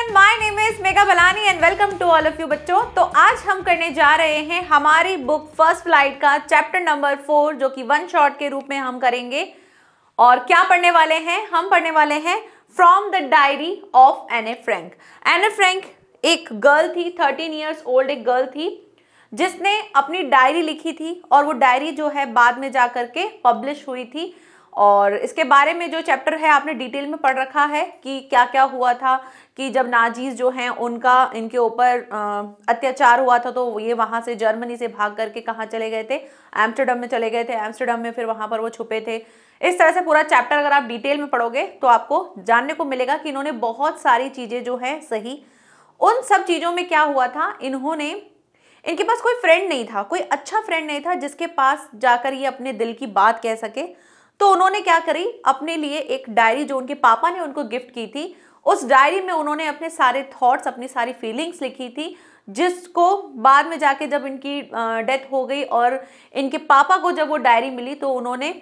Everyone, my name is Megha Balani and welcome to all of you बच्चों। तो आज हम करने जा रहे हैं हमारी बुक फर्स्ट फ्लाइट का चैप्टर नंबर 4 जो कि वन शॉट के रूप में हम करेंगे। और क्या पढ़ने वाले हैं? हम पढ़ने वाले हैं फ्रॉम द डायरी ऑफ एने फ्रैंक। एने फ्रैंक एक गर्ल थी, 13 ईयर्स ओल्ड एक गर्ल थी जिसने अपनी डायरी लिखी थी और वो डायरी जो है बाद में जा करके पब्लिश हुई थी। और इसके बारे में जो चैप्टर है आपने डिटेल में पढ़ रखा है कि क्या क्या हुआ था, कि जब नाजीज जो हैं उनका इनके ऊपर अत्याचार हुआ था तो ये वहाँ से जर्मनी से भाग करके कहाँ चले गए थे, एम्स्टर्डम में चले गए थे। एम्स्टर्डम में फिर वहाँ पर वो छुपे थे। इस तरह से पूरा चैप्टर अगर आप डिटेल में पढ़ोगे तो आपको जानने को मिलेगा कि इन्होंने बहुत सारी चीज़ें जो हैं सही। उन सब चीज़ों में क्या हुआ था, इनके पास कोई फ्रेंड नहीं था, कोई अच्छा फ्रेंड नहीं था जिसके पास जाकर ये अपने दिल की बात कह सके। तो उन्होंने क्या करी, अपने लिए एक डायरी जो उनके पापा ने उनको गिफ्ट की थी, उस डायरी में उन्होंने अपने सारे थॉट्स, अपनी सारी फीलिंग्स लिखी थी, जिसको बाद में जाके जब इनकी डेथ हो गई और इनके पापा को जब वो डायरी मिली तो उन्होंने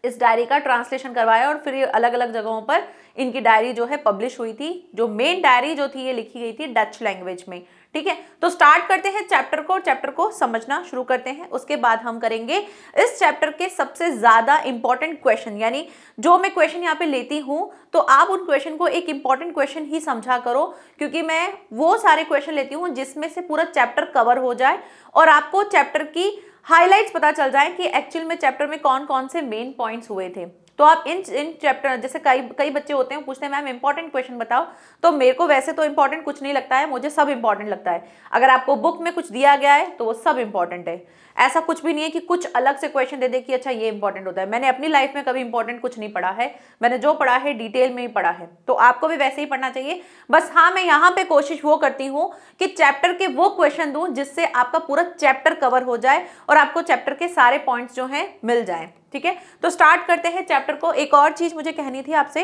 इस डायरी का ट्रांसलेशन करवाया और फिर अलग अलग जगहों पर इनकी डायरी जो है पब्लिश हुई थी। जो मेन डायरी जो थी ये लिखी गई थी डच लैंग्वेज में। ठीक है, तो स्टार्ट करते हैं चैप्टर को समझना शुरू करते हैं। उसके बाद हम करेंगे इस चैप्टर के सबसे ज्यादा इंपॉर्टेंट क्वेश्चन, यानी जो मैं क्वेश्चन यहाँ पे लेती हूँ तो आप उन क्वेश्चन को एक इंपॉर्टेंट क्वेश्चन ही समझा करो, क्योंकि मैं वो सारे क्वेश्चन लेती हूँ जिसमें से पूरा चैप्टर कवर हो जाए और आपको चैप्टर की हाइलाइट्स पता चल जाए कि एक्चुअल में चैप्टर में कौन कौन से मेन पॉइंट्स हुए थे। तो आप इन चैप्टर, जैसे कई बच्चे होते हैं पूछते हैं मैम इंपॉर्टेंट क्वेश्चन बताओ, तो मेरे को वैसे तो इंपॉर्टेंट कुछ नहीं लगता है, मुझे सब इंपॉर्टेंट लगता है। अगर आपको बुक में कुछ दिया गया है तो वो सब इंपॉर्टेंट है। ऐसा कुछ भी नहीं है कि कुछ अलग से क्वेश्चन दे दे कि अच्छा ये इंपॉर्टेंट होता है। मैंने अपनी लाइफ में कभी इंपॉर्टेंट कुछ नहीं पढ़ा है, मैंने जो पढ़ा है डिटेल में ही पढ़ा है, तो आपको भी वैसे ही पढ़ना चाहिए। बस हाँ, मैं यहाँ पे कोशिश वो करती हूँ कि चैप्टर के वो क्वेश्चन दूँ जिससे आपका पूरा चैप्टर कवर हो जाए और आपको चैप्टर के सारे पॉइंट्स जो हैं मिल जाए। ठीक है, तो स्टार्ट करते हैं चैप्टर को। एक और चीज मुझे कहनी थी आपसे,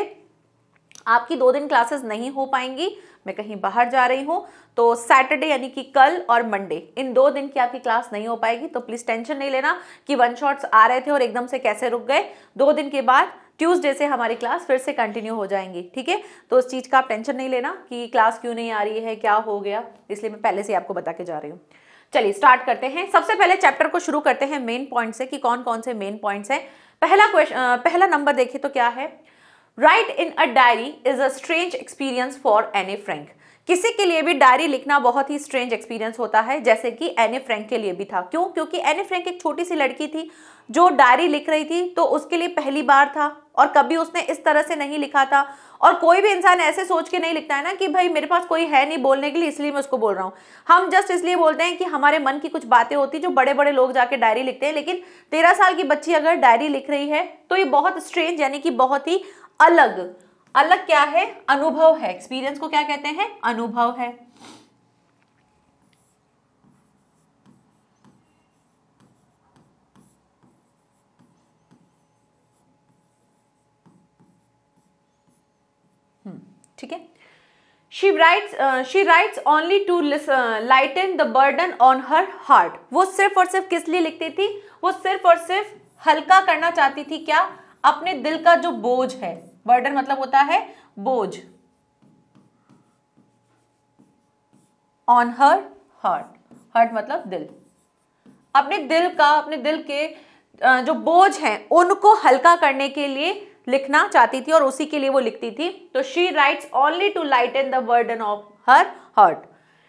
आपकी 2 दिन क्लासेस नहीं हो पाएंगी, मैं कहीं बाहर जा रही हूं, तो सैटरडे यानी कि कल और मंडे, इन 2 दिन की आपकी क्लास नहीं हो पाएगी। तो प्लीज टेंशन नहीं लेना कि वन शॉट्स आ रहे थे और एकदम से कैसे रुक गए। 2 दिन के बाद ट्यूसडे से हमारी क्लास फिर से कंटिन्यू हो जाएंगी। ठीक है, तो उस चीज का आप टेंशन नहीं लेना कि क्लास क्यों नहीं आ रही है, क्या हो गया, इसलिए मैं पहले से आपको बता के जा रही हूँ। चलिए स्टार्ट करते हैं। सबसे पहले चैप्टर को शुरू करते हैं मेन पॉइंट से कि कौन कौन से मेन पॉइंट्स हैं। पहला नंबर देखिए तो क्या है, right in a diary is a strange experience for एने फ्रैंक। किसी के लिए भी डायरी लिखना बहुत ही स्ट्रेंज एक्सपीरियंस होता है, जैसे कि एने फ्रैंक के लिए भी था। क्यों? क्योंकि एने फ्रैंक एक छोटी सी लड़की थी जो डायरी लिख रही थी, तो उसके लिए पहली बार था और कभी उसने इस तरह से नहीं लिखा था। और कोई भी इंसान ऐसे सोच के नहीं लिखता है ना कि भाई मेरे पास कोई है नहीं बोलने के लिए इसलिए मैं उसको बोल रहा हूँ। हम जस्ट इसलिए बोलते हैं कि हमारे मन की कुछ बातें होती जो बड़े बड़े लोग जाके डायरी लिखते हैं, लेकिन 13 साल की बच्ची अगर डायरी लिख रही है तो ये बहुत स्ट्रेंज, यानी कि बहुत ही अलग क्या है, अनुभव है। एक्सपीरियंस को क्या कहते हैं? अनुभव है। ठीक है, she writes only to lighten the burden on her heart। वो सिर्फ और सिर्फ किस लिए लिखती थी? वो सिर्फ और सिर्फ हल्का करना चाहती थी क्या? अपने दिल का जो बोझ है। बर्डन मतलब होता है बोझ, ऑन हर हार्ट, हार्ट मतलब दिल। अपने दिल के जो बोझ हैं उनको हल्का करने के लिए लिखना चाहती थी और उसी के लिए वो लिखती थी। तो she writes only to lighten the burden of her heart.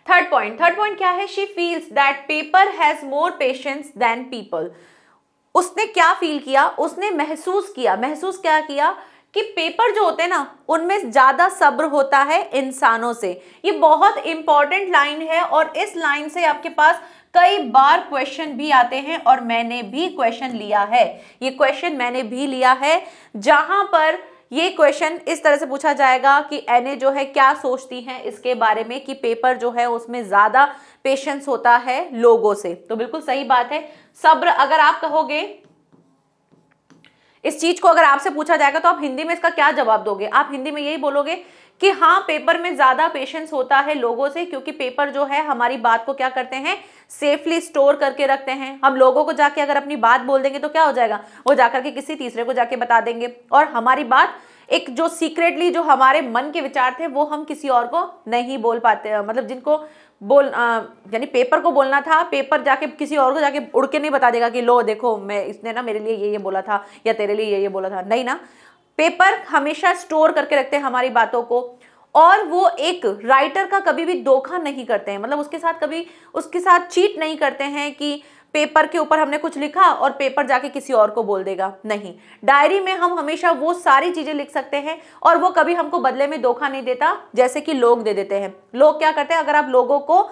Third point क्या है? She feels that paper has more patience than people. उसने क्या फील किया? उसने महसूस क्या किया कि पेपर जो होते हैं ना उनमें ज्यादा सब्र होता है इंसानों से। ये बहुत इंपॉर्टेंट लाइन है और इस लाइन से आपके पास कई बार क्वेश्चन भी आते हैं और मैंने भी क्वेश्चन लिया है। ये क्वेश्चन मैंने भी लिया है जहां पर ये क्वेश्चन इस तरह से पूछा जाएगा कि एने जो है क्या सोचती हैं इसके बारे में कि पेपर जो है उसमें ज्यादा पेशेंस होता है लोगों से। तो बिल्कुल सही बात है, सब्र। अगर आप कहोगे इस चीज को, अगर आपसे पूछा जाएगा तो आप हिंदी में इसका क्या जवाब दोगे? आप हिंदी में यही बोलोगे कि हाँ, पेपर में ज्यादा पेशेंस होता है लोगों से, क्योंकि पेपर जो है हमारी बात को क्या करते हैं, सेफली स्टोर करके रखते हैं। हम लोगों को जाके अगर अपनी बात बोल देंगे तो क्या हो जाएगा, वो जाकर के किसी तीसरे को जाके बता देंगे और हमारी बात एक जो सीक्रेटली जो हमारे मन के विचार थे वो हम किसी और को नहीं बोल पाते, मतलब जिनको यानी पेपर को बोलना था, पेपर जाके किसी और को जाके उड़ के नहीं बता देगा कि लो देखो मैं इसने ना मेरे लिए ये बोला था या तेरे लिए ये बोला था, नहीं ना। पेपर हमेशा स्टोर करके रखते हैं हमारी बातों को, और वो एक राइटर का कभी भी धोखा नहीं करते हैं, मतलब उसके साथ चीट नहीं करते हैं कि पेपर के ऊपर हमने कुछ लिखा और पेपर जाके किसी और को बोल देगा, नहीं। डायरी में हम हमेशा वो सारी चीजें लिख सकते हैं और वो कभी हमको बदले में धोखा नहीं देता जैसे कि लोग दे देते हैं। लोग क्या करते हैं, अगर आप लोगों को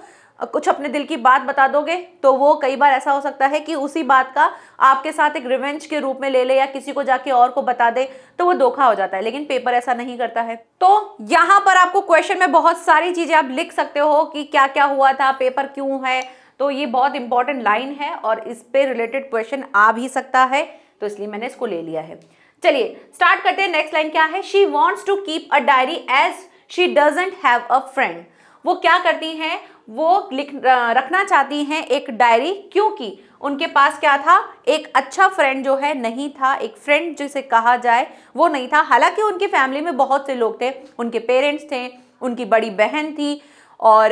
कुछ अपने दिल की बात बता दोगे तो वो कई बार ऐसा हो सकता है कि उसी बात का आपके साथ एक रिवेंज के रूप में ले ले या किसी को जाके और को बता दे, तो वो धोखा हो जाता है। लेकिन पेपर ऐसा नहीं करता है। तो यहाँ पर आपको क्वेश्चन में बहुत सारी चीजें आप लिख सकते हो कि क्या क्या हुआ था, पेपर क्यों है, तो ये बहुत इंपॉर्टेंट लाइन है और इस पे रिलेटेड क्वेश्चन आ भी सकता है, तो इसलिए मैंने इसको ले लिया है। चलिए स्टार्ट करते हैं। नेक्स्ट लाइन क्या है, she wants to keep a diary as she doesn't have a friend. वो क्या करती हैं, वो रखना चाहती हैं एक डायरी, क्योंकि उनके पास क्या था, एक अच्छा फ्रेंड जो है नहीं था, एक फ्रेंड जिसे कहा जाए वो नहीं था। हालांकि उनकी फैमिली में बहुत से लोग थे, उनके पेरेंट्स थे, उनकी बड़ी बहन थी और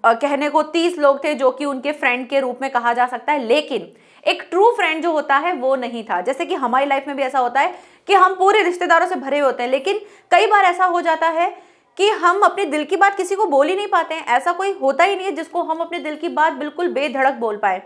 कहने को 30 लोग थे जो कि उनके फ्रेंड के रूप में कहा जा सकता है, लेकिन एक ट्रू फ्रेंड जो होता है वो नहीं था। जैसे कि हमारी लाइफ में भी ऐसा होता है कि हम पूरे रिश्तेदारों से भरे होते हैं, लेकिन कई बार ऐसा हो जाता है कि हम अपने दिल की बात किसी को बोल ही नहीं पाते हैं। ऐसा कोई होता ही नहीं है जिसको हम अपने दिल की बात बिल्कुल बेधड़क बोल पाए।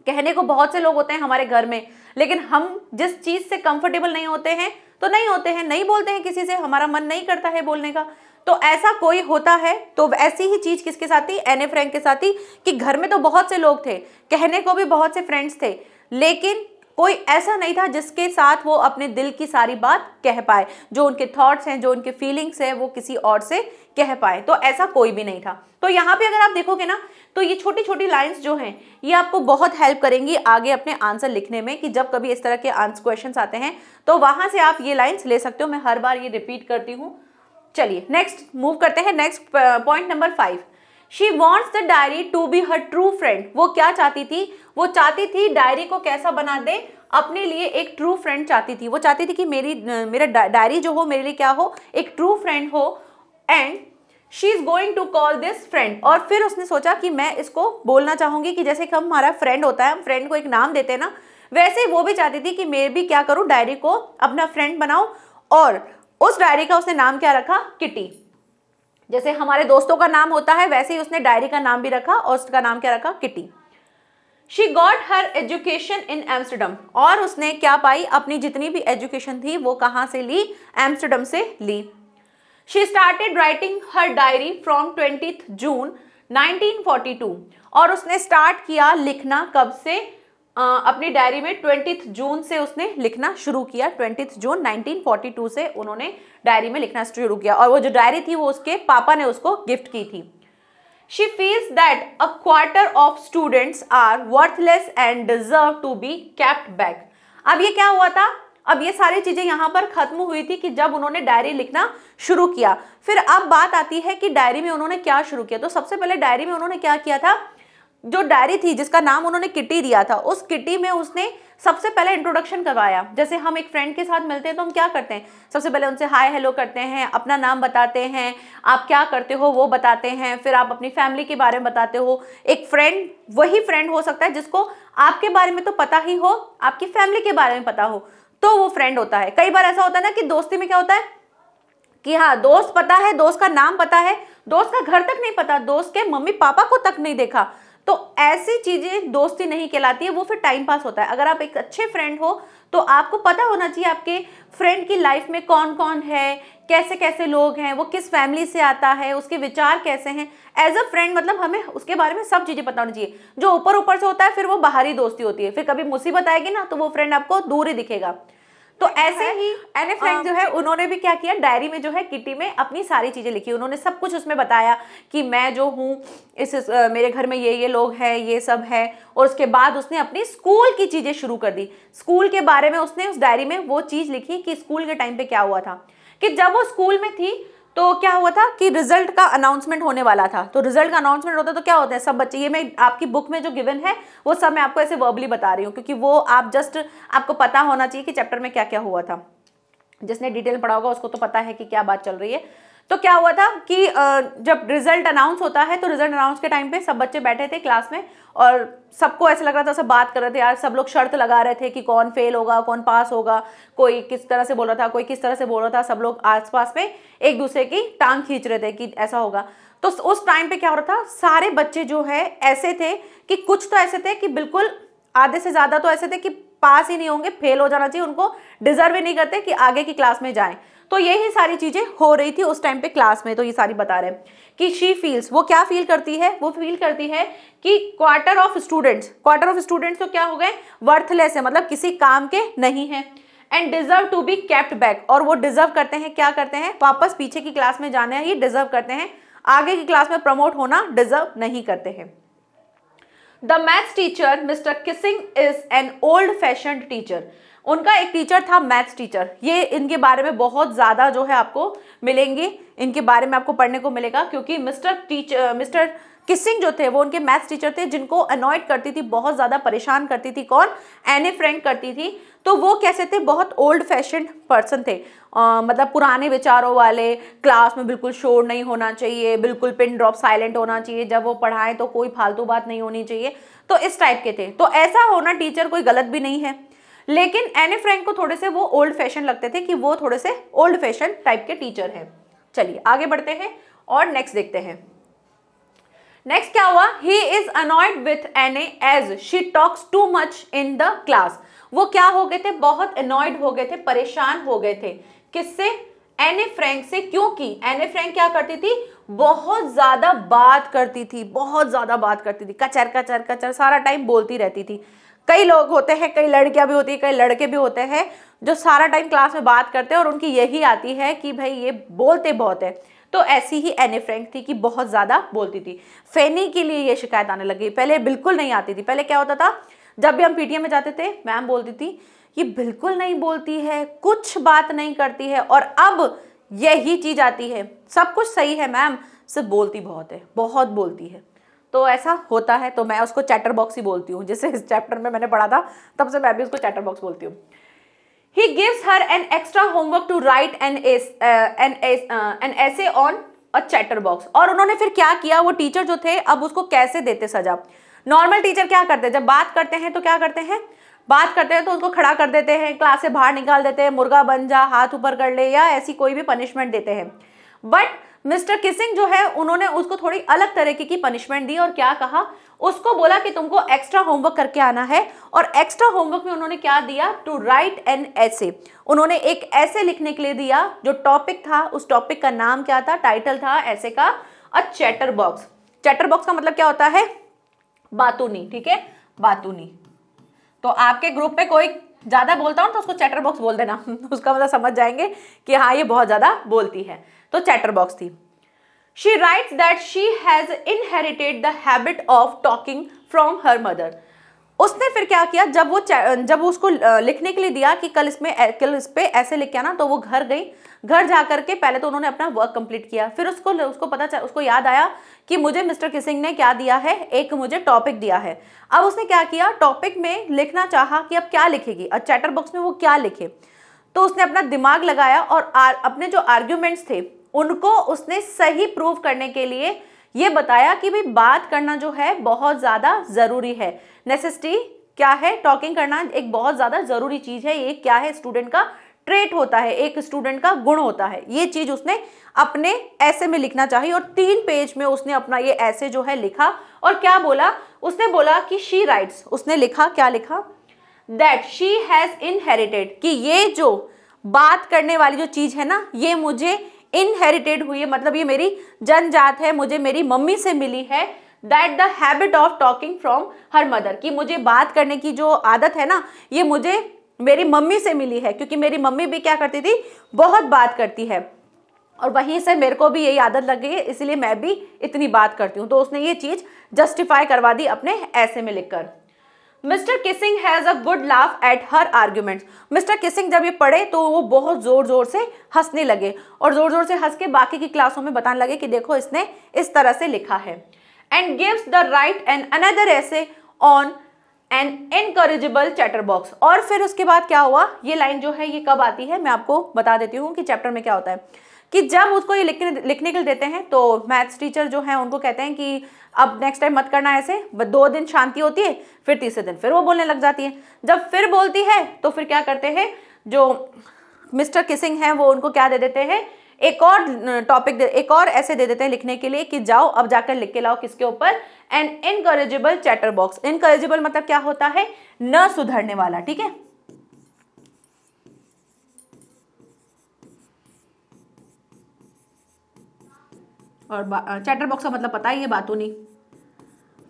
कहने को बहुत से लोग होते हैं हमारे घर में, लेकिन हम जिस चीज से कंफर्टेबल नहीं होते हैं तो नहीं होते हैं, नहीं बोलते हैं किसी से, हमारा मन नहीं करता है बोलने का। तो ऐसा कोई होता है, तो ऐसी ही चीज किसके साथ थी, एने फ्रैंक के साथ थी, कि घर में तो बहुत से लोग थे, कहने को भी बहुत से फ्रेंड्स थे, लेकिन कोई ऐसा नहीं था जिसके साथ वो अपने दिल की सारी बात कह पाए, जो उनके थॉट्स हैं, जो उनके फीलिंग्स हैं, वो किसी और से कह पाए। तो ऐसा कोई भी नहीं था। तो यहाँ पे अगर आप देखोगे ना, तो ये छोटी छोटी लाइंस जो हैं ये आपको बहुत हेल्प करेंगी आगे अपने आंसर लिखने में, कि जब कभी इस तरह के आंसर क्वेश्चंस आते हैं तो वहां से आप ये लाइंस ले सकते हो। मैं हर बार ये रिपीट करती हूँ। चलिए नेक्स्ट मूव करते हैं। Next point number 5, she wants the diary to be her true friend. वो क्या चाहती थी, वो चाहती थी डायरी को कैसा बना दे, अपने लिए एक ट्रू फ्रेंड चाहती थी। वो चाहती थी कि मेरा डायरी जो हो मेरे लिए क्या हो, एक ट्रू फ्रेंड हो। And she is going to call this friend, और फिर उसने सोचा कि मैं इसको बोलना चाहूंगी कि जैसे कि हमारा फ्रेंड होता है, हम फ्रेंड को एक नाम देते हैं ना, वैसे वो भी चाहती थी कि मैं भी क्या करूं, डायरी को अपना फ्रेंड बनाऊं। और उस डायरी का उसने नाम क्या रखा, किटी। जैसे हमारे दोस्तों का नाम होता है वैसे ही उसने डायरी का नाम भी रखा और उसका नाम क्या रखा, kitty. She got her education in Amsterdam, और उसने क्या पाई, अपनी जितनी भी एजुकेशन थी वो कहां से ली, एम्स्टरडम से ली। She started writing her diary from 20 June 1942, और उसने स्टार्ट किया लिखना कब से, अपनी डायरी में 20 जून से उसने लिखना शुरू किया। 20 जून 1942 से उन्होंने डायरी में लिखना शुरू किया, और वो जो डायरी थी वो उसके पापा ने उसको गिफ्ट की थी। She feels that a quarter of students are worthless and deserve to be kept back. अब ये क्या हुआ था, अब ये सारी चीजें यहाँ पर खत्म हुई थी कि जब उन्होंने डायरी लिखना शुरू किया। फिर अब बात आती है कि डायरी में उन्होंने क्या शुरू किया। तो सबसे पहले डायरी में उन्होंने क्या किया था, जो डायरी थी जिसका नाम उन्होंने किटी दिया था, उस किटी में उसने सबसे पहले इंट्रोडक्शन करवाया। जैसे हम एक फ्रेंड के साथ मिलते हैं तो हम क्या करते हैं, सबसे पहले उनसे हाय हेलो करते हैं, अपना नाम बताते हैं, आप क्या करते हो वो बताते हैं, फिर आप अपनी फैमिली के बारे में बताते हो। एक फ्रेंड वही फ्रेंड हो सकता है जिसको आपके बारे में तो पता ही हो, आपकी फैमिली के बारे में पता हो, तो वो फ्रेंड होता है। कई बार ऐसा होता है ना कि दोस्ती में क्या होता है कि हाँ दोस्त पता है, दोस्त का नाम पता है, दोस्त का घर तक नहीं पता, दोस्त के मम्मी पापा को तक नहीं देखा, तो ऐसी चीजें दोस्ती नहीं कहलाती है, वो फिर टाइम पास होता है। अगर आप एक अच्छे फ्रेंड हो तो आपको पता होना चाहिए आपके फ्रेंड की लाइफ में कौन कौन है, कैसे कैसे लोग हैं, वो किस फैमिली से आता है, उसके विचार कैसे हैं। एज अ फ्रेंड मतलब हमें उसके बारे में सब चीजें पता होनी चाहिए। जो ऊपर ऊपर से होता है फिर वो बाहरी दोस्ती होती है, फिर कभी मुसीबत आएगी ना तो वो फ्रेंड आपको दूर ही दिखेगा। तो ऐसे ही एने फ्रैंक जो है उन्होंने भी क्या किया, डायरी में जो है किटी में अपनी सारी चीजें लिखी। उन्होंने सब कुछ उसमें बताया कि मैं जो हूँ मेरे घर में ये लोग हैं, ये सब है। और उसके बाद उसने अपनी स्कूल की चीजें शुरू कर दी। स्कूल के बारे में उसने उस डायरी में वो चीज लिखी कि स्कूल के टाइम पे क्या हुआ था, कि जब वो स्कूल में थी तो क्या हुआ था कि रिजल्ट का अनाउंसमेंट होने वाला था। तो रिजल्ट का अनाउंसमेंट होता है तो क्या होता है, सब बच्चे, ये मैं आपकी बुक में जो गिवन है वो सब मैं आपको ऐसे वर्बली बता रही हूँ, क्योंकि वो आप जस्ट आपको पता होना चाहिए कि चैप्टर में क्या क्या हुआ था। जिसने डिटेल पढ़ा होगा उसको तो पता है कि क्या बात चल रही है। तो क्या हुआ था कि जब रिजल्ट अनाउंस होता है तो रिजल्ट अनाउंस के टाइम पे सब बच्चे बैठे थे क्लास में और सबको ऐसा लग रहा था, सब बात कर रहे थे यार, सब लोग शर्त लगा रहे थे कि कौन फेल होगा कौन पास होगा, कोई किस तरह से बोल रहा था कोई किस तरह से बोल रहा था, सब लोग आसपास में एक दूसरे की टांग खींच रहे थे कि ऐसा होगा। तो उस टाइम पे क्या हो रहा था, सारे बच्चे जो है ऐसे थे कि कुछ तो ऐसे थे कि बिल्कुल आधे से ज्यादा तो ऐसे थे कि पास ही नहीं होंगे, फेल हो जाना चाहिए, उनको डिजर्व ही नहीं करते कि आगे की क्लास में जाएं। तो यही सारी चीजें हो रही थी उस टाइम पे क्लास में। तो ये सारी बता रहे हैं कि शी फील्स, वो क्या फील करती है, वो फील करती है कि क्वार्टर ऑफ स्टूडेंट्स तो क्या हो गए, वर्थलेस है, मतलब किसी काम के नहीं है, and deserve to be kept back, और वो डिजर्व करते हैं, क्या करते हैं, वापस पीछे की क्लास में जाना ही डिजर्व करते हैं, आगे की क्लास में प्रमोट होना डिजर्व नहीं करते हैं। The maths teacher mister Keesing is an old fashioned teacher, उनका एक टीचर था मैथ्स टीचर। ये इनके बारे में बहुत ज्यादा जो है आपको मिलेंगे, इनके बारे में आपको पढ़ने को मिलेगा, क्योंकि मिस्टर किसिंग जो थे वो उनके मैथ्स टीचर थे जिनको अनॉयड करती थी, बहुत ज्यादा परेशान करती थी, कौन, एनी फ्रैंक करती थी। तो वो कैसे थे, बहुत ओल्ड फैशन पर्सन थे, मतलब पुराने विचारों वाले, क्लास में बिल्कुल शोर नहीं होना चाहिए, बिल्कुल पिन ड्रॉप साइलेंट होना चाहिए, जब वो पढ़ाएं तो कोई फालतू बात नहीं होनी चाहिए, तो इस टाइप के थे। तो ऐसा होना टीचर कोई गलत भी नहीं है, लेकिन एनी फ्रैंक को थोड़े से वो ओल्ड फैशन लगते थे कि वो थोड़े से ओल्ड फैशन टाइप के टीचर हैं। चलिए आगे बढ़ते हैं और नेक्स्ट देखते हैं। नेक्स्ट क्या हुआ, he is annoyed with any as she talks to much in the class. वो क्या हो गए थे, बहुत अनॉयड हो गए थे, परेशान हो गए थे, किससे, एनी फ्रैंक से, क्योंकि एनी फ्रैंक क्या करती थी, बहुत ज्यादा बात करती थी, बहुत ज्यादा बात करती थी, कचर कचर कचर सारा टाइम बोलती रहती थी। कई लोग होते हैं, कई लड़कियां भी होती है, कई लड़के भी होते हैं जो सारा टाइम क्लास में बात करते हैं और उनकी यही आती है कि भाई ये बोलते बहुत है। तो ऐसी ही एनी फ्रैंक थी कि बहुत ज्यादा बोलती थी। फेनी के लिए ये शिकायत आने लगी, पहले बिल्कुल नहीं आती थी। पहले क्या होता था, जब भी हम पीटीएम में जाते थे मैम बोलती थी ये बिल्कुल नहीं बोलती है, कुछ बात नहीं करती है, और अब यही चीज आती है, सब कुछ सही है मैम, सिर्फ बोलती बहुत है, बहुत बोलती है। तो ऐसा होता है, तो मैं उसको चैटर बॉक्स ही बोलती हूँ, जिसे इस चैप्टर में मैंने पढ़ा था तब से मैं भी उसको चैटर बॉक्स बोलती हूँ। He gives her an extra homework to write an essay on a chatterbox। और उन्होंने फिर क्या किया, वो टीचर जो थे अब उसको कैसे देते सजा। नॉर्मल टीचर क्या करते हैं, जब बात करते हैं तो क्या करते हैं, बात करते हैं तो उसको खड़ा कर देते हैं, क्लास से बाहर निकाल देते हैं, मुर्गा बन जा, हाथ ऊपर कर ले, या ऐसी कोई भी पनिशमेंट देते हैं। बट मिस्टर किसिंग जो है उन्होंने उसको थोड़ी अलग तरीके की पनिशमेंट दी, और क्या कहा, उसको बोला कि तुमको एक्स्ट्रा होमवर्क करके आना है, और एक्स्ट्रा होमवर्क में उन्होंने क्या दिया, टू राइट एन ऐसे। उन्होंने एक ऐसे लिखने के लिए दिया, जो टॉपिक था उस टॉपिक का नाम क्या था, टाइटल था ऐसे का, अ चैटर बॉक्स। चैटर बॉक्स का मतलब क्या होता है, बातूनी, ठीक है, बातूनी। तो आपके ग्रुप में कोई ज्यादा बोलता हो तो उसको चैटर बॉक्स बोल देना उसका मतलब समझ जाएंगे कि हाँ ये बहुत ज्यादा बोलती है। तो चैटर बॉक्स थी। She writes that she has inherited the habit of talking from her mother। उसने फिर क्या किया, जब उसको लिखने के लिए दिया कि कल इस पे ऐसे लिख के आना, तो वो घर गई, घर जा करके पहले तो उन्होंने अपना वर्क कंप्लीट किया, फिर उसको याद आया कि मुझे मिस्टर किसिंग ने क्या दिया है, एक मुझे टॉपिक दिया है। अब उसने क्या किया, टॉपिक में लिखना चाहा कि अब क्या लिखेगी, और चैटर बॉक्स में वो क्या लिखे। तो उसने अपना दिमाग लगाया और अपने जो आर्ग्यूमेंट्स थे उनको उसने सही प्रूव करने के लिए ये बताया कि भाई बात करना जो है बहुत ज्यादा जरूरी है। नेसेसिटी क्या है, टॉकिंग करना एक बहुत ज्यादा जरूरी चीज है। ये क्या है, स्टूडेंट का ट्रेट होता है, एक स्टूडेंट का गुण होता है। ये चीज उसने अपने ऐसे में लिखना चाहिए, और 3 पेज में उसने अपना ये ऐसे जो है लिखा। और क्या बोला, उसने बोला कि शी राइट्स, उसने लिखा, क्या लिखा, दैट शी हैज इनहेरिटेड, कि ये जो बात करने वाली जो चीज है ना, ये मुझे इनहेरिटेड हुई है, मतलब ये मेरी जन्मजात है, मुझे मेरी मम्मी से मिली है। That the habit of talking from her mother, कि मुझे बात करने की जो आदत है ना, ये मुझे मेरी मम्मी से मिली है, क्योंकि मेरी मम्मी भी क्या करती थी, बहुत बात करती है, और वहीं से मेरे को भी यही आदत लग गई है, इसलिए मैं भी इतनी बात करती हूँ। तो उसने ये चीज जस्टिफाई करवा दी अपने ऐसे में लिखकर। Mister Keesing has a good laugh at her arguments. Mister Keesing जब ये पढ़े तो वो बहुत जोर जोर से हंसने लगे, और जोर जोर से हंस के बाकी की क्लासों में बताने लगे कि देखो इसने इस तरह से लिखा है। And gives the right and another ऐसे ऑन एन इनकरेजिबल चैटरबॉक्स। और फिर उसके बाद क्या हुआ, ये लाइन जो है ये कब आती है मैं आपको बता देती हूँ कि चैप्टर में क्या होता है कि जब उसको ये लिखने के लिए देते हैं तो मैथ्स टीचर जो है उनको कहते हैं कि अब नेक्स्ट टाइम मत करना ऐसे, 2 दिन शांति होती है, फिर तीसरे दिन फिर वो बोलने लग जाती है। जब फिर बोलती है तो फिर क्या करते हैं, जो मिस्टर किसिंग है वो उनको क्या दे देते हैं, एक और टॉपिक एक और ऐसे दे देते हैं लिखने के लिए कि जाओ अब जाकर लिख के लाओ किसके ऊपर, एन इनकरेजिबल चैटरबॉक्स। इनकरेजिबल मतलब क्या होता है, न सुधरने वाला, ठीक है। और चैटरबॉक्स का मतलब पता ही है, बातूनी।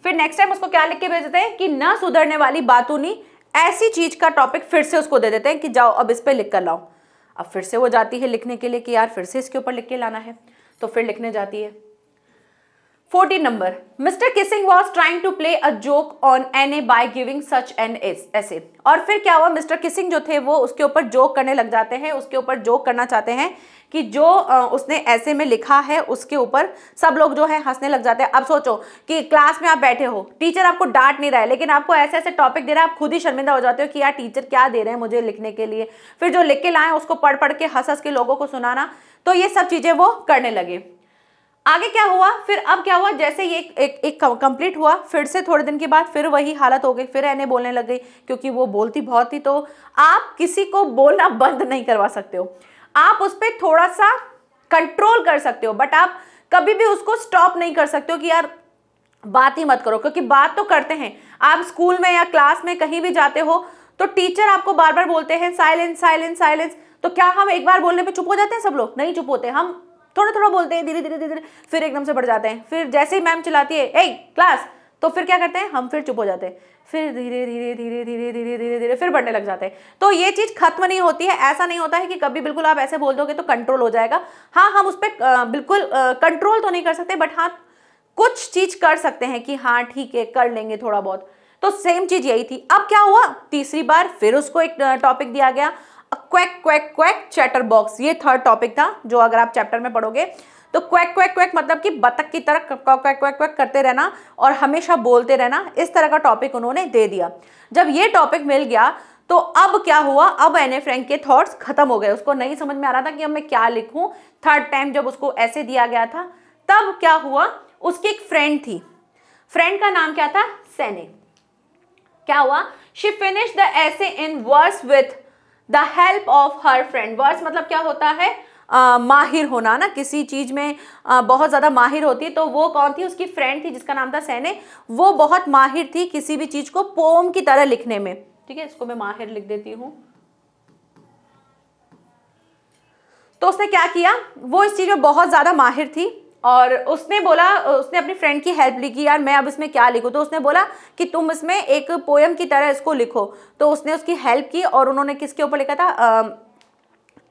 फिर नेक्स्ट टाइम उसको क्या लिख के भेज देते हैं कि न सुधरने वाली बातूनी, ऐसी चीज का टॉपिक फिर से उसको दे देते हैं कि जाओ अब इस पे लिख कर लाओ। अब फिर से वो जाती है लिखने के लिए कि यार फिर से इसके ऊपर लिख के लाना है, तो फिर लिखने जाती है। 14 number, mister Keesing was trying to play a joke on Anne by giving such an essay. और फिर क्या हुआ, मिस्टर किसिंग जो थे वो उसके ऊपर जोक करने लग जाते हैं, उसके ऊपर जोक करना चाहते हैं कि जो उसने ऐसे में लिखा है उसके ऊपर सब लोग जो है हंसने लग जाते हैं। अब सोचो कि क्लास में आप बैठे हो, टीचर आपको डांट नहीं रहा है लेकिन आपको ऐसे ऐसे टॉपिक दे रहा है, आप खुद ही शर्मिंदा हो जाते हो कि यार टीचर क्या दे रहे हैं मुझे लिखने के लिए। फिर जो लिख के लाए उसको पढ़ पढ़ के हंस हंस के लोगों को सुनाना, तो ये सब चीजें वो करने लगे। आगे क्या हुआ, फिर अब क्या हुआ, जैसे ये एक कंप्लीट हुआ, फिर से थोड़े दिन के बाद फिर वही हालत हो गई, फिर एने बोलने लग गई क्योंकि वो बोलती बहुत थी। तो आप किसी को बोलना बंद नहीं करवा सकते हो, आप उस पर थोड़ा सा कंट्रोल कर सकते हो, बट आप कभी भी उसको स्टॉप नहीं कर सकते हो कि यार बात ही मत करो, क्योंकि बात तो करते हैं। आप स्कूल में या क्लास में कहीं भी जाते हो तो टीचर आपको बार बार बोलते हैं साइलेंस साइलेंस साइलेंस, तो क्या हम एक बार बोलने पे चुप हो जाते हैं? सब लोग नहीं चुप होते, हम थोड़ा थोड़ा बोलते हैं, धीरे धीरे धीरे धीरे, फिर एकदम से बढ़ जाते हैं। फिर जैसे ही मैम चिल्लाती है ए क्लास, तो फिर क्या करते हैं, हम फिर चुप हो जाते हैं, फिर धीरे धीरे धीरे धीरे धीरे धीरे धीरे फिर बढ़ने लग जाते हैं। तो ये चीज खत्म नहीं होती है, ऐसा नहीं होता है कि कभी बिल्कुल आप ऐसे बोल दोगे तो कंट्रोल हो जाएगा। हाँ, हम उस पर बिल्कुल कंट्रोल तो नहीं कर सकते, बट हाँ कुछ चीज कर सकते हैं कि हाँ ठीक है कर लेंगे थोड़ा बहुत। तो सेम चीज यही थी। अब क्या हुआ, तीसरी बार फिर उसको एक टॉपिक दिया गया, quack quack quack chatter box. ये थर्ड टॉपिक था जो अगर आप चैप्टर में पढ़ोगे तो क्वैक क्वैक क्वैक मतलब कि बतख की तरह क्वैक क्वैक क्वैक करते रहना और हमेशा बोलते रहना, इस तरह का टॉपिक उन्होंने दे दिया। जब ये टॉपिक मिल गया तो अब क्या हुआ, अब एने फ्रैंक के थॉट्स खत्म हो गए, उसको नहीं समझ में आ रहा था कि अब मैं क्या लिखूं। थर्ड टाइम जब उसको ऐसे दिया गया था तब क्या हुआ, उसकी एक फ्रेंड थी, फ्रेंड का नाम क्या था, सैने। क्या हुआ, she finish the essay in verse with the help of her friend. Verse मतलब क्या होता है, माहिर होना ना, किसी चीज में बहुत ज्यादा माहिर होती है। तो वो कौन थी, उसकी फ्रेंड थी जिसका नाम था सैने। वो बहुत माहिर थी किसी भी चीज को पोम की तरह लिखने में, ठीक है, इसको मैं माहिर लिख देती हूं। तो उसने क्या किया, वो इस चीज में बहुत ज्यादा माहिर थी और उसने बोला, उसने अपनी फ्रेंड की हेल्प ली कि यार मैं अब इसमें क्या लिखूं। तो उसने बोला कि तुम इसमें एक पोयम की तरह इसको लिखो। तो उसने उसकी हेल्प की और उन्होंने किसके ऊपर लिखा था,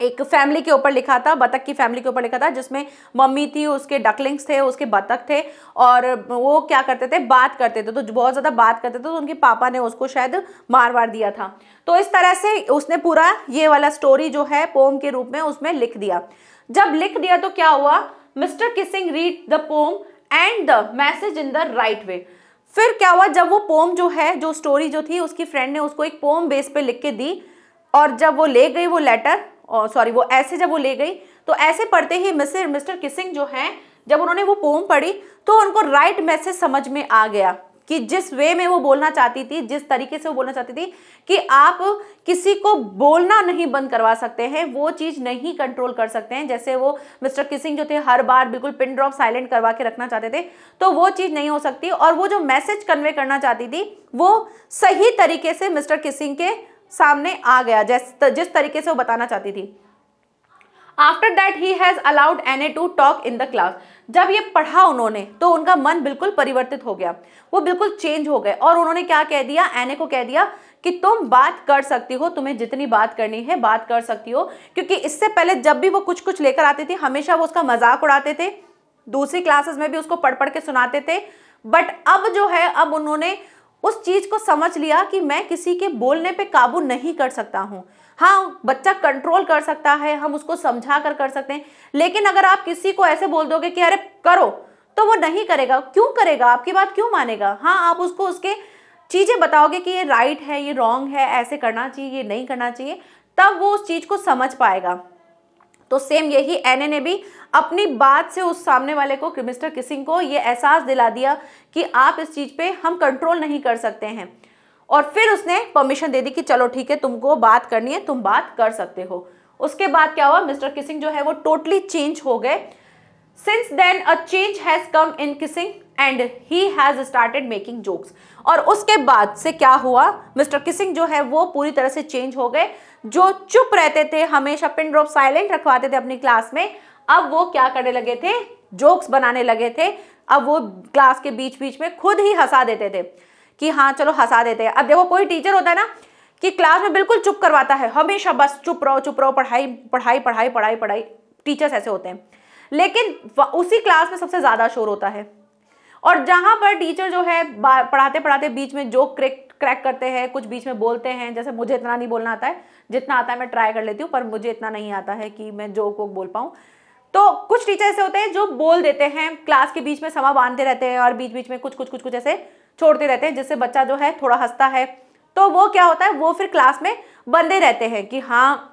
एक फैमिली के ऊपर लिखा था, बतख की फैमिली के ऊपर लिखा था, जिसमें मम्मी थी, उसके डकलिंग्स थे, उसके बतख थे और वो क्या करते थे, बात करते थे। तो बहुत ज़्यादा बात करते थे तो उनके पापा ने उसको शायद मार वार दिया था। तो इस तरह से उसने पूरा ये वाला स्टोरी जो है पोम के रूप में उसमें लिख दिया। जब लिख दिया तो क्या हुआ, mister Keesing read the pome and the message in the right way. फिर क्या हुआ, जब वो पोम जो है, जो स्टोरी जो थी, उसकी फ्रेंड ने उसको एक पोम बेस पे लिख के दी और जब वो ले गई वो लेटर, सॉरी वो ऐसे जब वो ले गई तो ऐसे पढ़ते ही मिस्टर किसिंग जो है, जब उन्होंने वो पोम पढ़ी तो उनको राइट मैसेज समझ में आ गया कि जिस वे में वो बोलना चाहती थी, जिस तरीके से वो बोलना चाहती थी कि आप किसी को बोलना नहीं बंद करवा सकते हैं, वो चीज़ नहीं कंट्रोल कर सकते हैं। जैसे वो मिस्टर किसिंग जो थे हर बार बिल्कुल पिन ड्रॉप साइलेंट करवा के रखना चाहते थे, तो वो चीज़ नहीं हो सकती। और वो जो मैसेज कन्वे करना चाहती थी वो सही तरीके से मिस्टर किसिंग के सामने आ गया, जिस तरीके से वो बताना चाहती थी। After that he has allowed Anne to talk in the class. जब ये पढ़ा उन्होंने तो उनका मन बिल्कुल परिवर्तित हो गया, वो बिल्कुल चेंज हो गए और उन्होंने क्या कह दिया, एने को कह दिया कि तुम बात कर सकती हो, तुम्हें जितनी बात करनी है बात कर सकती हो। क्योंकि इससे पहले जब भी वो कुछ कुछ लेकर आती थी हमेशा वो उसका मजाक उड़ाते थे, दूसरी क्लासेस में भी उसको पढ़ पढ़ के सुनाते थे। बट अब जो है, अब उन्होंने उस चीज को समझ लिया कि मैं किसी के बोलने पे काबू नहीं कर सकता हूँ। हाँ, बच्चा कंट्रोल कर सकता है, हम उसको समझा कर सकते हैं, लेकिन अगर आप किसी को ऐसे बोल दोगे कि अरे करो, तो वो नहीं करेगा। क्यों करेगा, आपकी बात क्यों मानेगा? हाँ, आप उसको उसके चीज़ें बताओगे कि ये राइट है, ये रॉन्ग है, ऐसे करना चाहिए, ये नहीं करना चाहिए, तब वो उस चीज़ को समझ पाएगा। तो सेम यही एने ने भी अपनी बात से उस सामने वाले को, मिस्टर किसिंग को, ये एहसास दिला दिया कि आप इस चीज़ पे हम कंट्रोल नहीं कर सकते हैं। और फिर उसने परमिशन दे दी कि चलो ठीक है, तुमको बात करनी है, तुम बात कर सकते हो। उसके बाद क्या हुआ, मिस्टर किसिंग जो है वो टोटली चेंज हो गए। Since then a change has come in Keesing and he has started making jokes. और उसके बाद से क्या हुआ, मिस्टर किसिंग जो है वो पूरी तरह से चेंज हो गए। जो चुप रहते थे, हमेशा पिन ड्रॉप साइलेंट रखवाते थे अपनी क्लास में, अब वो क्या करने लगे थे, जोक्स बनाने लगे थे। अब वो क्लास के बीच बीच में खुद ही हंसा देते थे कि हाँ चलो हंसा देते हैं। अब देखो कोई टीचर होता है ना कि क्लास में बिल्कुल चुप करवाता है, हमेशा बस चुप रहो, पढ़ाई पढ़ाई पढ़ाई पढ़ाई पढ़ाई, टीचर्स ऐसे होते हैं। लेकिन उसी क्लास में सबसे ज़्यादा शोर होता है। और जहाँ पर टीचर जो है पढ़ाते पढ़ाते बीच में जोक क्रैक करते हैं, कुछ बीच में बोलते हैं, जैसे मुझे इतना नहीं बोलना आता है, जितना आता है मैं ट्राई कर लेती हूँ, पर मुझे इतना नहीं आता है कि मैं जोक को बोल पाऊँ। तो कुछ टीचर ऐसे होते हैं जो बोल देते हैं, क्लास के बीच में समा बांधते रहते हैं और बीच बीच में कुछ ऐसे छोड़ते रहते हैं, जिससे बच्चा जो है थोड़ा हंसता है। तो वो क्या होता है, वो फिर क्लास में बंधे रहते हैं कि हाँ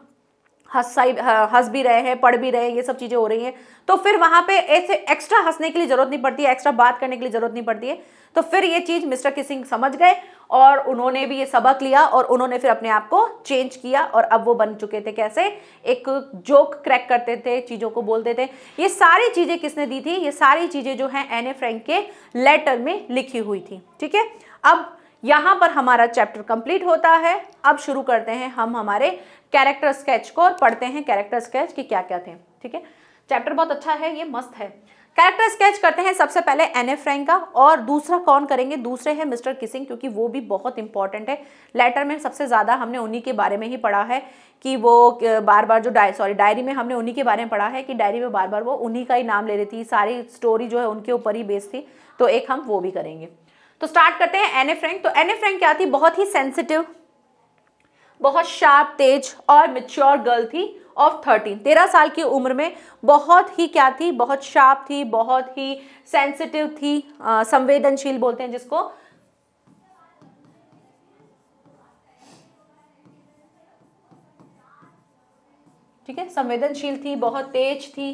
हंस भी रहे हैं, पढ़ भी रहे हैं, ये सब चीज़ें हो रही हैं। तो फिर वहाँ पे ऐसे एक्स्ट्रा हंसने के लिए ज़रूरत नहीं पड़ती है, एक्स्ट्रा बात करने के लिए ज़रूरत नहीं पड़ती है। तो फिर ये चीज़ मिस्टर किसिंग समझ गए और उन्होंने भी ये सबक लिया और उन्होंने फिर अपने आप को चेंज किया। और अब वो बन चुके थे कैसे, एक जोक क्रैक करते थे, चीज़ों को बोलते थे। ये सारी चीज़ें किसने दी थी, ये सारी चीज़ें जो हैं एने फ्रैंक के लेटर में लिखी हुई थी। ठीक है, अब यहाँ पर हमारा चैप्टर कंप्लीट होता है। अब शुरू करते हैं हम हमारे कैरेक्टर स्केच को और पढ़ते हैं कैरेक्टर स्केच कि क्या क्या थे। ठीक है, चैप्टर बहुत अच्छा है, ये मस्त है। कैरेक्टर स्केच करते हैं सबसे पहले एने फ्रैंक का, और दूसरा कौन करेंगे, दूसरे हैं मिस्टर किसिंग, क्योंकि वो भी बहुत इंपॉर्टेंट है। लेटर में सबसे ज़्यादा हमने उन्हीं के बारे में ही पढ़ा है कि वो बार बार जो डायरी में हमने उन्हीं के बारे में पढ़ा है कि डायरी में बार बार वो उन्हीं का ही नाम ले रही थी, सारी स्टोरी जो है उनके ऊपर ही बेस्ड थी। तो एक हम वो भी करेंगे। तो स्टार्ट करते हैं एने फ्रैंक। तो एने फ्रैंक क्या थी, बहुत ही सेंसिटिव, बहुत शार्प, तेज और मैच्योर गर्ल थी ऑफ 13 साल की उम्र में। बहुत ही क्या थी, बहुत शार्प थी, बहुत ही सेंसिटिव थी, संवेदनशील बोलते हैं जिसको। ठीक है, संवेदनशील थी, बहुत तेज थी,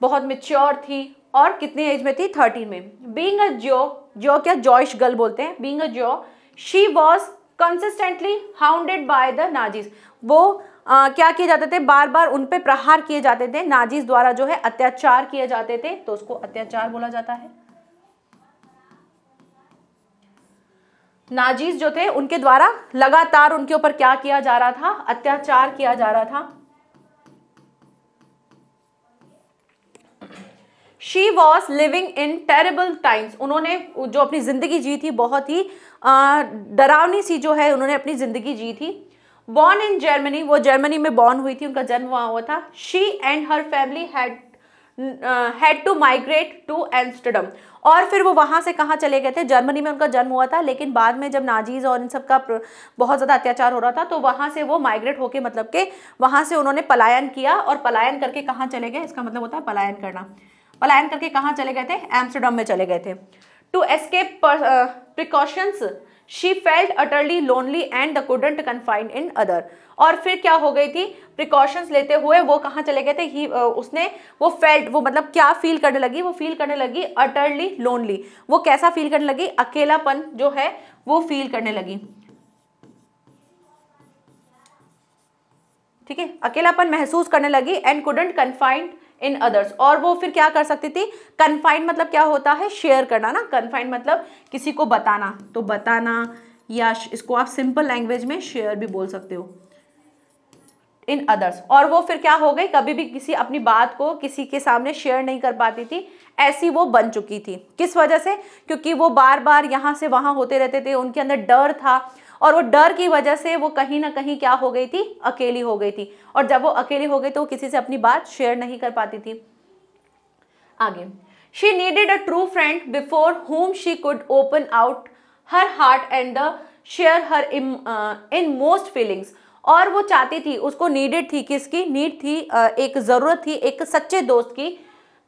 बहुत मैच्योर थी, और कितनी एज में थी, 13 में। बीइंग अ जो क्या जॉइश गर्ल बोलते हैं, बीइंग अ जो she was consistently hounded by the Nazis. वो क्या किए जाते थे, बार बार उन पे प्रहार किए जाते थे, नाजीज द्वारा जो है अत्याचार किए जाते थे, तो उसको अत्याचार बोला जाता है। नाजीज जो थे उनके द्वारा लगातार उनके ऊपर क्या किया जा रहा था, अत्याचार किया जा रहा था। She was living in terrible times। उन्होंने जो अपनी जिंदगी जी थी, बहुत ही डरावनी सी जो है उन्होंने अपनी जिंदगी जी थी। Born in Germany, वो जर्मनी में बॉर्न हुई थी, उनका जन्म वहाँ हुआ था। She and her family had to migrate to Amsterdam। और फिर वो वहाँ से कहाँ चले गए थे, जर्मनी में उनका जन्म हुआ था, लेकिन बाद में जब नाजीज और इन सब का बहुत ज़्यादा अत्याचार हो रहा था, तो वहाँ से वो माइग्रेट होके, मतलब कि वहाँ से उन्होंने पलायन किया। और पलायन करके कहाँ चले गए, इसका मतलब होता है पलायन करना। पलायन करके कहाँ चले गए थे, एम्स्टरडम में चले गए थे। To escape precautions she felt utterly lonely and couldn't confine in other. और फिर क्या हो गई थी, प्रिकॉशंस लेते हुए वो कहाँ चले गए थे, वो फेल्ट, वो मतलब क्या फील करने लगी, वो फील करने लगी अटरली लोनली। वो कैसा फील करने लगी, अकेलापन जो है वो फील करने लगी। ठीक है, अकेलापन महसूस करने लगी। And couldn't confined in others. और वो फिर क्या कर सकती थी, कन्फाइंड मतलब क्या होता है, शेयर करना ना। कन्फाइंड मतलब किसी को बताना, तो बताना, या इसको आप सिंपल लैंग्वेज में शेयर भी बोल सकते हो, इन अदर्स। और वो फिर क्या हो गई, कभी भी किसी अपनी बात को किसी के सामने शेयर नहीं कर पाती थी, ऐसी वो बन चुकी थी। किस वजह से, क्योंकि वो बार बार यहाँ से वहाँ होते रहते थे, उनके अंदर डर था, और वो डर की वजह से वो कहीं ना कहीं क्या हो गई थी, अकेली हो गई थी। और जब वो अकेली हो गई तो वो किसी से अपनी बात शेयर नहीं कर पाती थी। आगे, she needed a true friend before whom she could open out her heart and share her inmost feelings। और वो चाहती थी, उसको नीडेड थी, किसकी नीड थी, एक ज़रूरत थी एक सच्चे दोस्त की।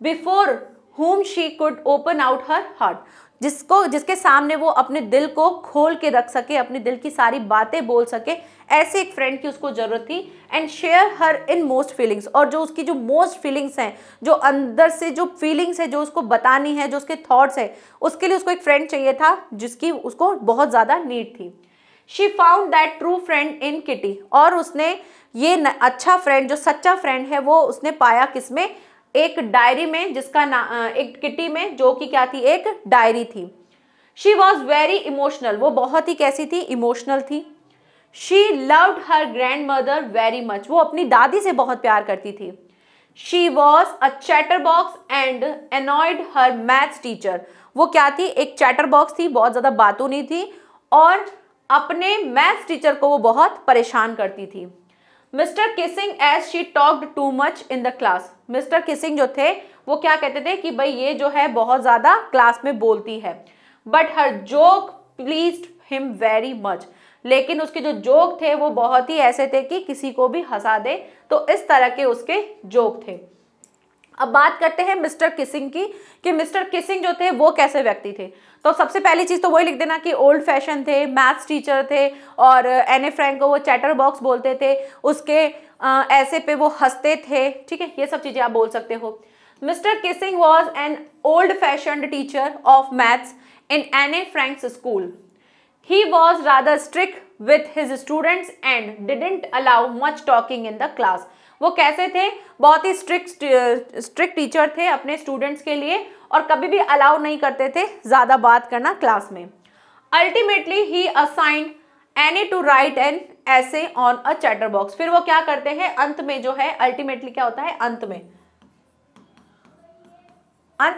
Before whom she could open out her heart, जिसके सामने वो अपने दिल को खोल के रख सके, अपने दिल की सारी बातें बोल सके, ऐसे एक फ्रेंड की उसको जरूरत थी। And share her in most feelings, और जो उसकी जो मोस्ट फीलिंग्स हैं, जो अंदर से जो फीलिंग्स है जो उसको बतानी है, जो उसके थॉट्स है, उसके लिए उसको एक फ्रेंड चाहिए था जिसकी उसको बहुत ज़्यादा नीड थी। She found that true friend in kitty, और उसने ये अच्छा फ्रेंड, जो सच्चा फ्रेंड है, वो उसने पाया किसमें? एक डायरी में, जिसका एक किटी में, जो कि क्या थी? एक डायरी थी। शी वॉज वेरी इमोशनल, वो बहुत ही कैसी थी? इमोशनल थी। She loved her grand mother very much, वो अपनी दादी से बहुत प्यार करती थी। She was a chatter box and annoyed her maths teacher, वो क्या थी? एक चैटर बॉक्स थी, बहुत ज्यादा बातूनी थी, और अपने मैथ्स टीचर को वो बहुत परेशान करती थी। Mister Keesing as she talked too much in the class, mister Keesing जो थे वो क्या कहते थे कि भाई ये जो है बहुत ज्यादा क्लास में बोलती है। But her joke pleased him very much, लेकिन उसके जो जोक थे वो बहुत ही ऐसे थे कि किसी को भी हंसा दे, तो इस तरह के उसके जोक थे। अब बात करते हैं मिस्टर किसिंग की, कि मिस्टर किसिंग जो थे वो कैसे व्यक्ति थे। तो सबसे पहली चीज तो वही लिख देना कि ओल्ड फैशन थे, मैथ्स टीचर थे, और एने फ्रैंक को वो चैटर बॉक्स बोलते थे, उसके ऐसे पे वो हंसते थे। ठीक है, ये सब चीजें आप बोल सकते हो। Mister Keesing was an old fashioned teacher of maths in Anne Frank's school. He was rather strict with his students and didn't allow much talking in the class. वो कैसे थे? बहुत ही स्ट्रिक्ट टीचर थे अपने स्टूडेंट्स के लिए, और कभी भी अलाउ नहीं करते थे ज़्यादा बात करना क्लास में। Ultimately he assigned Annie to write an essay on a chatterbox. फिर वो क्या करते हैं? अंत में जो है, अल्टीमेटली क्या होता है? अंत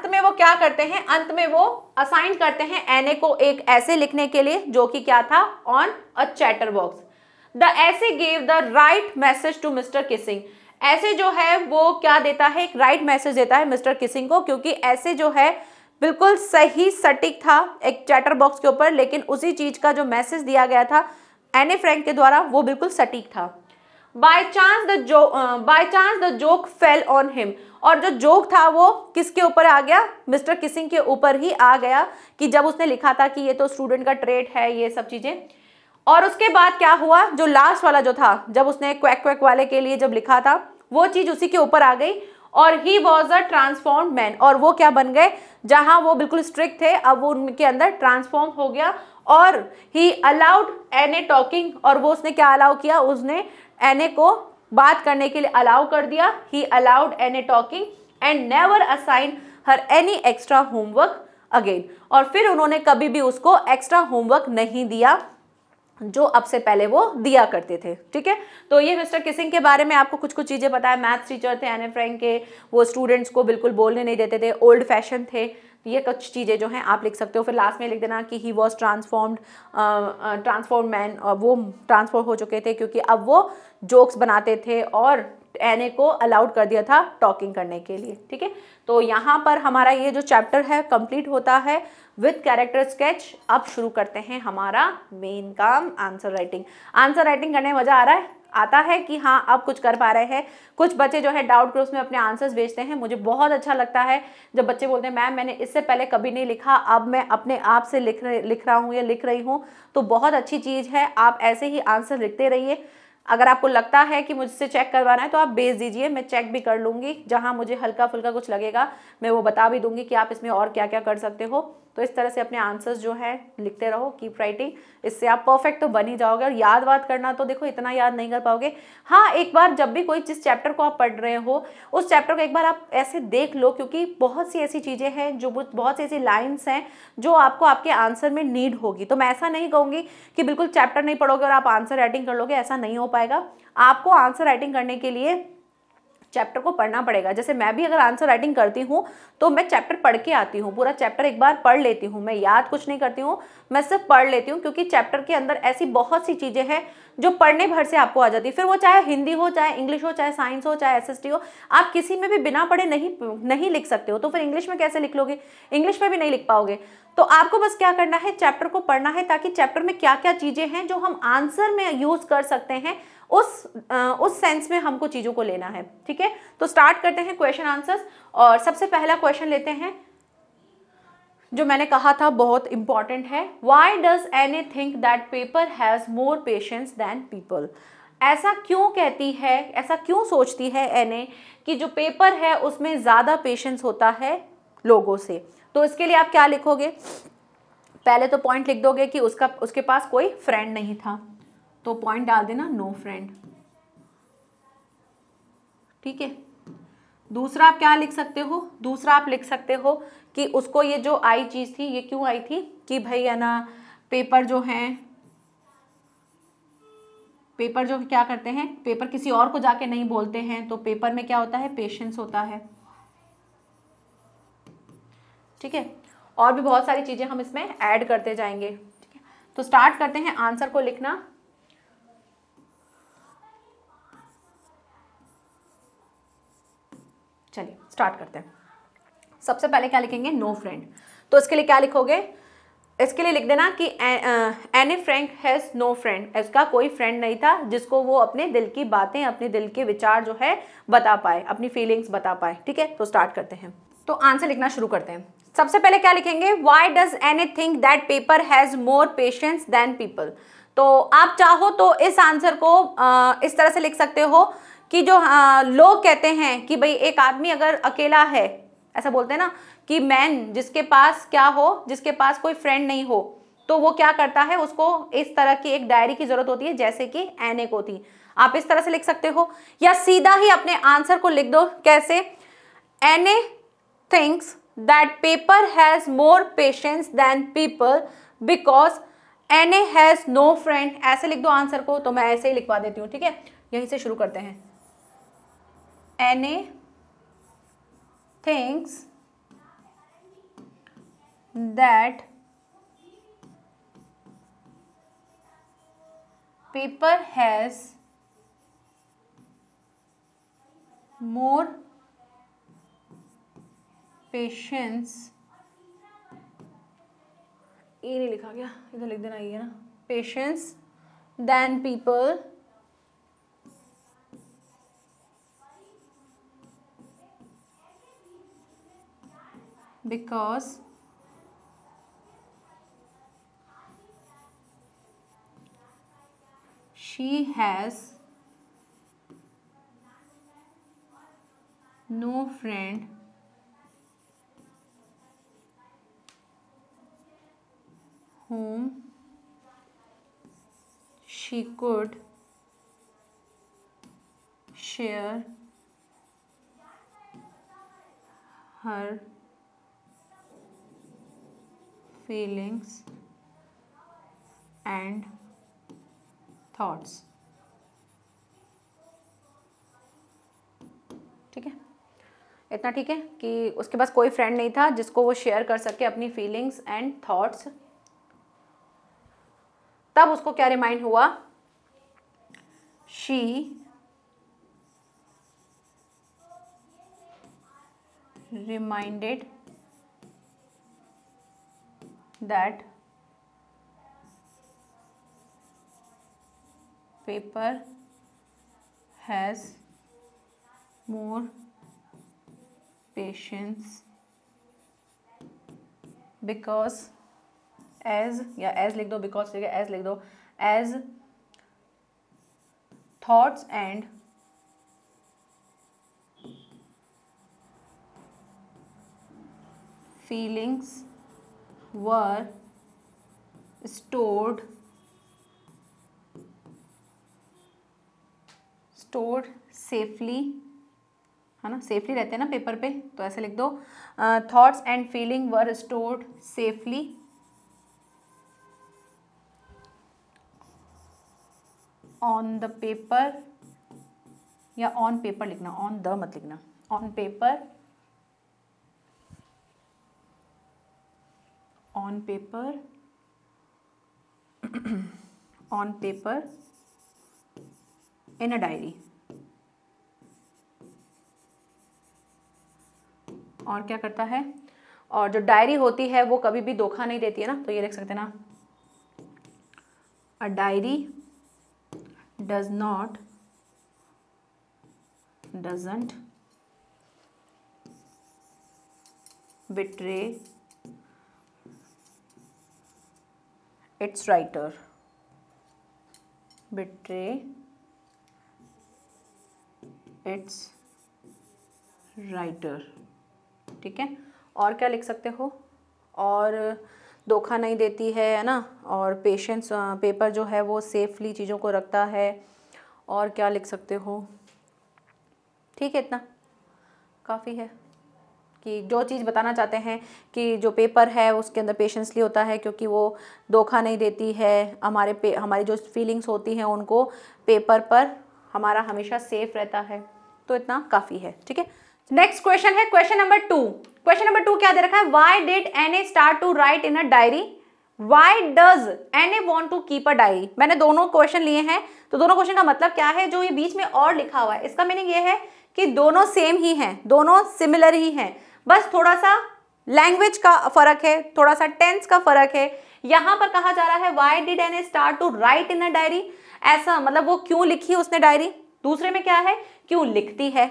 में वो क्या करते हैं? अंत में वो असाइन करते हैं एने को एक ऐसे लिखने के लिए, जो कि क्या था? On a chatter box. The essay give the right message to mister Keesing, essay जो है वो क्या देता है? एक राइट मैसेज देता है मिस्टर किसिंग को, क्योंकि ऐसे जो है बिल्कुल सही सटीक था एक चैटर बॉक्स के ऊपर, लेकिन उसी चीज का जो मैसेज दिया गया था एने फ्रैंक के द्वारा वो बिल्कुल सटीक था। By chance the joke fell on him, और जो जोक था वो किसके ऊपर आ गया? मिस्टर किसिंग के ऊपर ही आ गया, कि जब उसने लिखा था कि ये तो स्टूडेंट का ट्रेट है, ये सब चीजें। और उसके बाद क्या हुआ? जो लास्ट वाला जो था, जब उसने क्वैक क्वैक वाले के लिए जब लिखा था, वो चीज उसी के ऊपर आ गई, और he was a transformed man, और वो क्या बन गए? जहां वो बिल्कुल स्ट्रिक्ट थे, अब वो उनके अंदर ट्रांसफॉर्म हो गया। और ही अलाउड एने टॉकिंग, और वो उसने क्या अलाउ किया? उसने एने को बात करने के लिए अलाउ कर दिया। ही अलाउड एने talking and never assign her any extra homework again, और फिर उन्होंने कभी भी उसको एक्स्ट्रा होमवर्क नहीं दिया जो अब से पहले वो दिया करते थे। ठीक है, तो ये मिस्टर किसिंग के बारे में आपको कुछ कुछ चीजें पता है। मैथ्स टीचर थे एने फ्रैंक के, वो स्टूडेंट्स को बिल्कुल बोलने नहीं देते थे, ओल्ड फैशन थे, ये कुछ चीज़ें जो हैं आप लिख सकते हो। फिर लास्ट में लिख देना कि ही वॉज ट्रांसफॉर्म्ड मैन, और वो ट्रांसफॉर्म हो चुके थे क्योंकि अब वो जोक्स बनाते थे और एने को अलाउड कर दिया था टॉकिंग करने के लिए। ठीक है, तो यहाँ पर हमारा ये जो चैप्टर है कंप्लीट होता है विद कैरेक्टर स्केच। अब शुरू करते हैं हमारा मेन काम, आंसर राइटिंग। आंसर राइटिंग करने में मजा आ रहा है, आता है कि हाँ अब कुछ कर पा रहे हैं। कुछ बच्चे जो है डाउट ग्रुप्स में अपने आंसर्स भेजते हैं, मुझे बहुत अच्छा लगता है जब बच्चे बोलते हैं मैम मैंने इससे पहले कभी नहीं लिखा, अब मैं अपने आप से लिख रहा हूँ या लिख रही हूँ, तो बहुत अच्छी चीज़ है। आप ऐसे ही आंसर लिखते रहिए। अगर आपको लगता है कि मुझसे चेक करवाना है तो आप भेज दीजिए, मैं चेक भी कर लूँगी। जहाँ मुझे हल्का फुल्का कुछ लगेगा मैं वो बता भी दूंगी कि आप इसमें और क्या क्या कर सकते हो। तो इस तरह से अपने आंसर्स जो है लिखते रहो, कीप राइटिंग, इससे आप परफेक्ट तो बन ही जाओगे। और याद बात करना तो देखो इतना याद नहीं कर पाओगे। हाँ, एक बार जब भी कोई जिस चैप्टर को आप पढ़ रहे हो उस चैप्टर को एक बार आप ऐसे देख लो, क्योंकि बहुत सी ऐसी चीज़ें हैं जो बहुत सी ऐसी लाइन्स हैं जो आपको आपके आंसर में नीड होगी। तो मैं ऐसा नहीं कहूँगी कि बिल्कुल चैप्टर नहीं पढ़ोगे और आप आंसर राइटिंग कर लोगे, ऐसा नहीं हो पाएगा। आपको आंसर राइटिंग करने के लिए चैप्टर को पढ़ना पड़ेगा। जैसे मैं भी अगर आंसर राइटिंग करती हूँ तो मैं चैप्टर पढ़ के आती हूँ, पूरा चैप्टर एक बार पढ़ लेती हूँ, मैं याद कुछ नहीं करती हूँ, मैं सिर्फ पढ़ लेती हूँ, क्योंकि चैप्टर के अंदर ऐसी बहुत सी चीज़ें हैं जो पढ़ने भर से आपको आ जाती है। फिर वो चाहे हिंदी हो, चाहे इंग्लिश हो, चाहे साइंस हो, चाहे एसएसटी हो, आप किसी में भी बिना पढ़े नहीं लिख सकते हो। तो फिर इंग्लिश में कैसे लिख लोगे? इंग्लिश में भी नहीं लिख पाओगे। तो आपको बस क्या करना है, चैप्टर को पढ़ना है, ताकि चैप्टर में क्या क्या चीज़ें हैं जो हम आंसर में यूज़ कर सकते हैं, उस सेंस में हमको चीज़ों को लेना है। ठीक है, तो स्टार्ट करते हैं क्वेश्चन आंसर्स। और सबसे पहला क्वेश्चन लेते हैं, जो मैंने कहा था बहुत इंपॉर्टेंट है। Why does Anne think that paper has more patience than people. ऐसा क्यों कहती है, ऐसा क्यों सोचती है एने कि जो पेपर है उसमें ज़्यादा पेशेंस होता है लोगों से। तो इसके लिए आप क्या लिखोगे, पहले तो पॉइंट लिख दोगे कि उसके पास कोई फ्रेंड नहीं था, तो पॉइंट डाल देना नो फ्रेंड, ठीक है। दूसरा आप क्या लिख सकते हो, दूसरा आप लिख सकते हो कि उसको ये जो आई चीज़ थी, ये क्यों आई थी कि भाई है ना, पेपर जो है, पेपर जो क्या करते हैं, पेपर किसी और को जाके नहीं बोलते हैं, तो पेपर में क्या होता है, पेशेंस होता है, ठीक है। और भी बहुत सारी चीज़ें हम इसमें ऐड करते जाएंगे, ठीक है। तो स्टार्ट करते हैं आंसर को लिखना। चलिए स्टार्ट करते हैं। सबसे पहले क्या लिखेंगे, नो फ्रेंड। तो इसके लिए क्या लिखोगे, इसके लिए लिख देना कि Anne Frank has no friend. इसका कोई फ्रेंड नहीं था जिसको वो अपने दिल की बातें, अपने दिल के विचार जो है बता पाए, अपनी फीलिंग्स बता पाए, ठीक है। तो स्टार्ट करते हैं, तो आंसर लिखना शुरू करते हैं। सबसे पहले क्या लिखेंगे, why does Anne think that paper has more patience than people. तो आप चाहो तो इस आंसर को इस तरह से लिख सकते हो कि जो लोग कहते हैं कि भाई एक आदमी अगर अकेला है, ऐसा बोलते हैं ना कि मैन जिसके पास क्या हो, जिसके पास कोई फ्रेंड नहीं हो, तो वो क्या करता है, उसको इस तरह की एक डायरी की जरूरत होती है जैसे कि एने को थी। आप इस तरह से लिख सकते हो, या सीधा ही अपने आंसर को लिख दो, कैसे, Anne thinks that paper has more patience than people because Anne has no friend. ऐसे लिख दो आंसर को, तो मैं ऐसे ही लिखवा देती हूँ, ठीक है। यहीं से शुरू करते हैं। एने thinks that paper has more patience, ये नहीं लिखा गया, इधर लिख देना, ये ना, patience than people because she has no friend whom she could share her feelings and thoughts, ठीक है। इतना ठीक है कि उसके पास कोई फ्रेंड नहीं था जिसको वो शेयर कर सके अपनी फीलिंग्स एंड थॉट्स। तब उसको क्या रिमाइंड हुआ, she reminded that paper has more patience because as, या as लिख दो, because as लिख दो, as thoughts and feelings were stored safely, है ना, सेफली रहते हैं ना पेपर पे, तो ऐसे लिख दो, thoughts and feeling were stored safely on the paper, या ऑन पेपर लिखना, ऑन द मत लिखना, on paper, on paper on paper in a diary. और क्या करता है, और जो डायरी होती है वो कभी भी धोखा नहीं देती है ना, तो ये लिख सकते हैं ना, a diary doesn't betray it's writer, betray it's writer, ठीक है। और क्या लिख सकते हो, और धोखा नहीं देती है ना, और पेशेंस, पेपर जो है वो सेफली चीज़ों को रखता है, और क्या लिख सकते हो, ठीक है, इतना काफ़ी है कि जो चीज़ बताना चाहते हैं कि जो पेपर है उसके अंदर पेशेंसली होता है, क्योंकि वो धोखा नहीं देती है, हमारी जो फीलिंग्स होती हैं उनको पेपर पर हमारा हमेशा सेफ रहता है, तो इतना काफ़ी है, ठीक है। नेक्स्ट क्वेश्चन है क्वेश्चन नंबर 2। क्वेश्चन नंबर 2 क्या दे रखा है, why did Anne start to write in a diary, why does Anne want to keep a diary. मैंने दोनों क्वेश्चन लिए हैं, तो दोनों क्वेश्चन का मतलब क्या है, जो ये बीच में और लिखा हुआ है इसका मीनिंग ये है कि दोनों सेम ही हैं, दोनों सिमिलर ही हैं, बस थोड़ा सा लैंग्वेज का फर्क है, थोड़ा सा टेंस का फर्क है। यहां पर कहा जा रहा है why did Anne start to write in a diary, ऐसा मतलब वो क्यों लिखी उसने डायरी, दूसरे में क्या है क्यों लिखती है,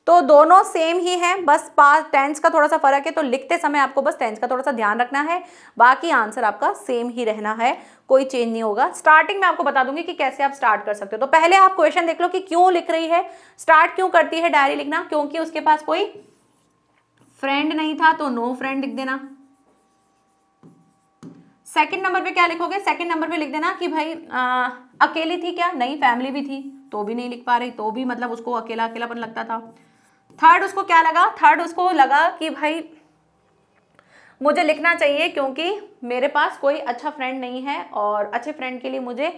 तो दोनों सेम ही है, बस पास्ट टेंस का थोड़ा सा फर्क है, तो लिखते समय आपको बस टेंस का थोड़ा सा ध्यान रखना है, बाकी आंसर आपका सेम ही रहना है, कोई चेंज नहीं होगा। स्टार्टिंग में आपको बता दूंगी कि कैसे आप स्टार्ट कर सकते हो। तो पहले आप क्वेश्चन देख लो कि क्यों लिख रही है, स्टार्ट क्यों करती है डायरी लिखना, क्योंकि उसके पास कोई फ्रेंड नहीं था, तो नो फ्रेंड लिख देना। सेकंड नंबर पे क्या लिखोगे, सेकंड नंबर पे लिख देना कि भाई अकेली थी क्या, नहीं फैमिली भी थी, तो भी नहीं लिख पा रही, तो भी मतलब उसको अकेला अकेलापन लगता था। थर्ड उसको क्या लगा, थर्ड उसको लगा कि भाई मुझे लिखना चाहिए क्योंकि मेरे पास कोई अच्छा फ्रेंड नहीं है, और अच्छे फ्रेंड के लिए मुझे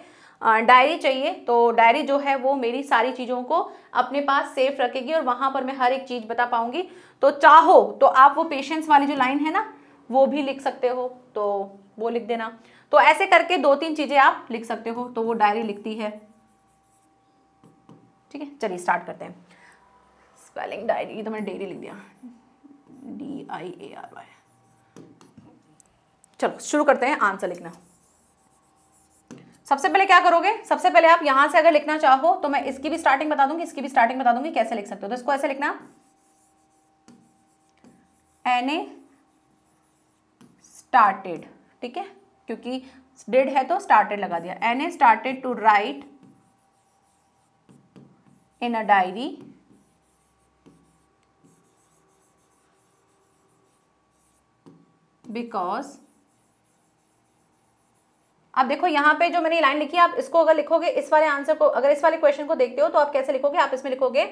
डायरी चाहिए, तो डायरी जो है वो मेरी सारी चीज़ों को अपने पास सेफ रखेगी और वहाँ पर मैं हर एक चीज़ बता पाऊंगी। तो चाहो तो आप वो पेशेंस वाली जो लाइन है ना वो भी लिख सकते हो, तो वो लिख देना। तो ऐसे करके 2-3 चीज़ें आप लिख सकते हो, तो वो डायरी लिखती है, ठीक है। चलिए स्टार्ट करते हैं। स्पेलिंग डायरी, तो मैंने डेयरी लिख दिया, DIARY। चलो शुरू करते हैं आंसर लिखना। सबसे पहले क्या करोगे, सबसे पहले आप यहां से अगर लिखना चाहो तो मैं इसकी भी स्टार्टिंग बता दूंगी, इसकी भी स्टार्टिंग बता दूंगी कैसे लिख सकते हो। तो इसको ऐसे लिखना, NA स्टार्टेड, ठीक है, क्योंकि डिड है तो स्टार्टेड लगा दिया। NA started to write in a diary because, अब देखो यहां पे जो मैंने लाइन लिखी है, आप इसको अगर लिखोगे इस वाले आंसर को, अगर इस वाले क्वेश्चन को देखते हो तो आप कैसे लिखोगे, आप इसमें लिखोगे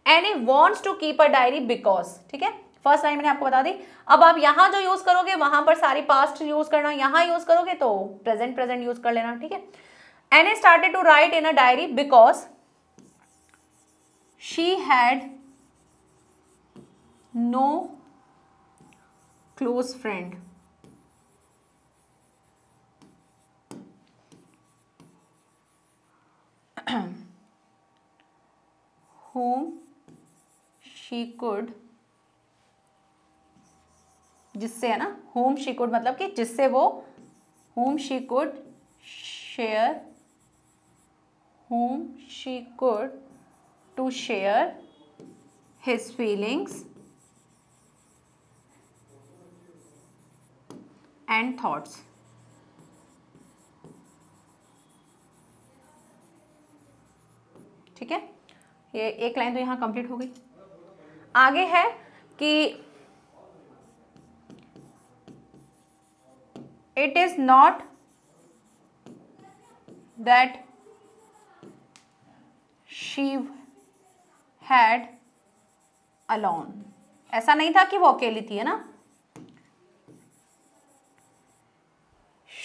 Anne wants to keep a diary because, ठीक है, फर्स्ट लाइन मैंने आपको बता दी। अब आप यहां जो यूज करोगे वहां पर सारी पास्ट यूज करना, यहां यूज करोगे तो प्रेजेंट प्रेजेंट यूज कर लेना, ठीक है। Anne started to write in a diary because she had no close friend whom she could, जिससे है ना, whom she could मतलब कि जिससे वो, whom she could share, whom she could to share his feelings and thoughts, ठीक है। ये एक लाइन तो यहां कंप्लीट हो गई। आगे है कि it is not that she had alone, ऐसा नहीं था कि वो अकेली थी, है ना,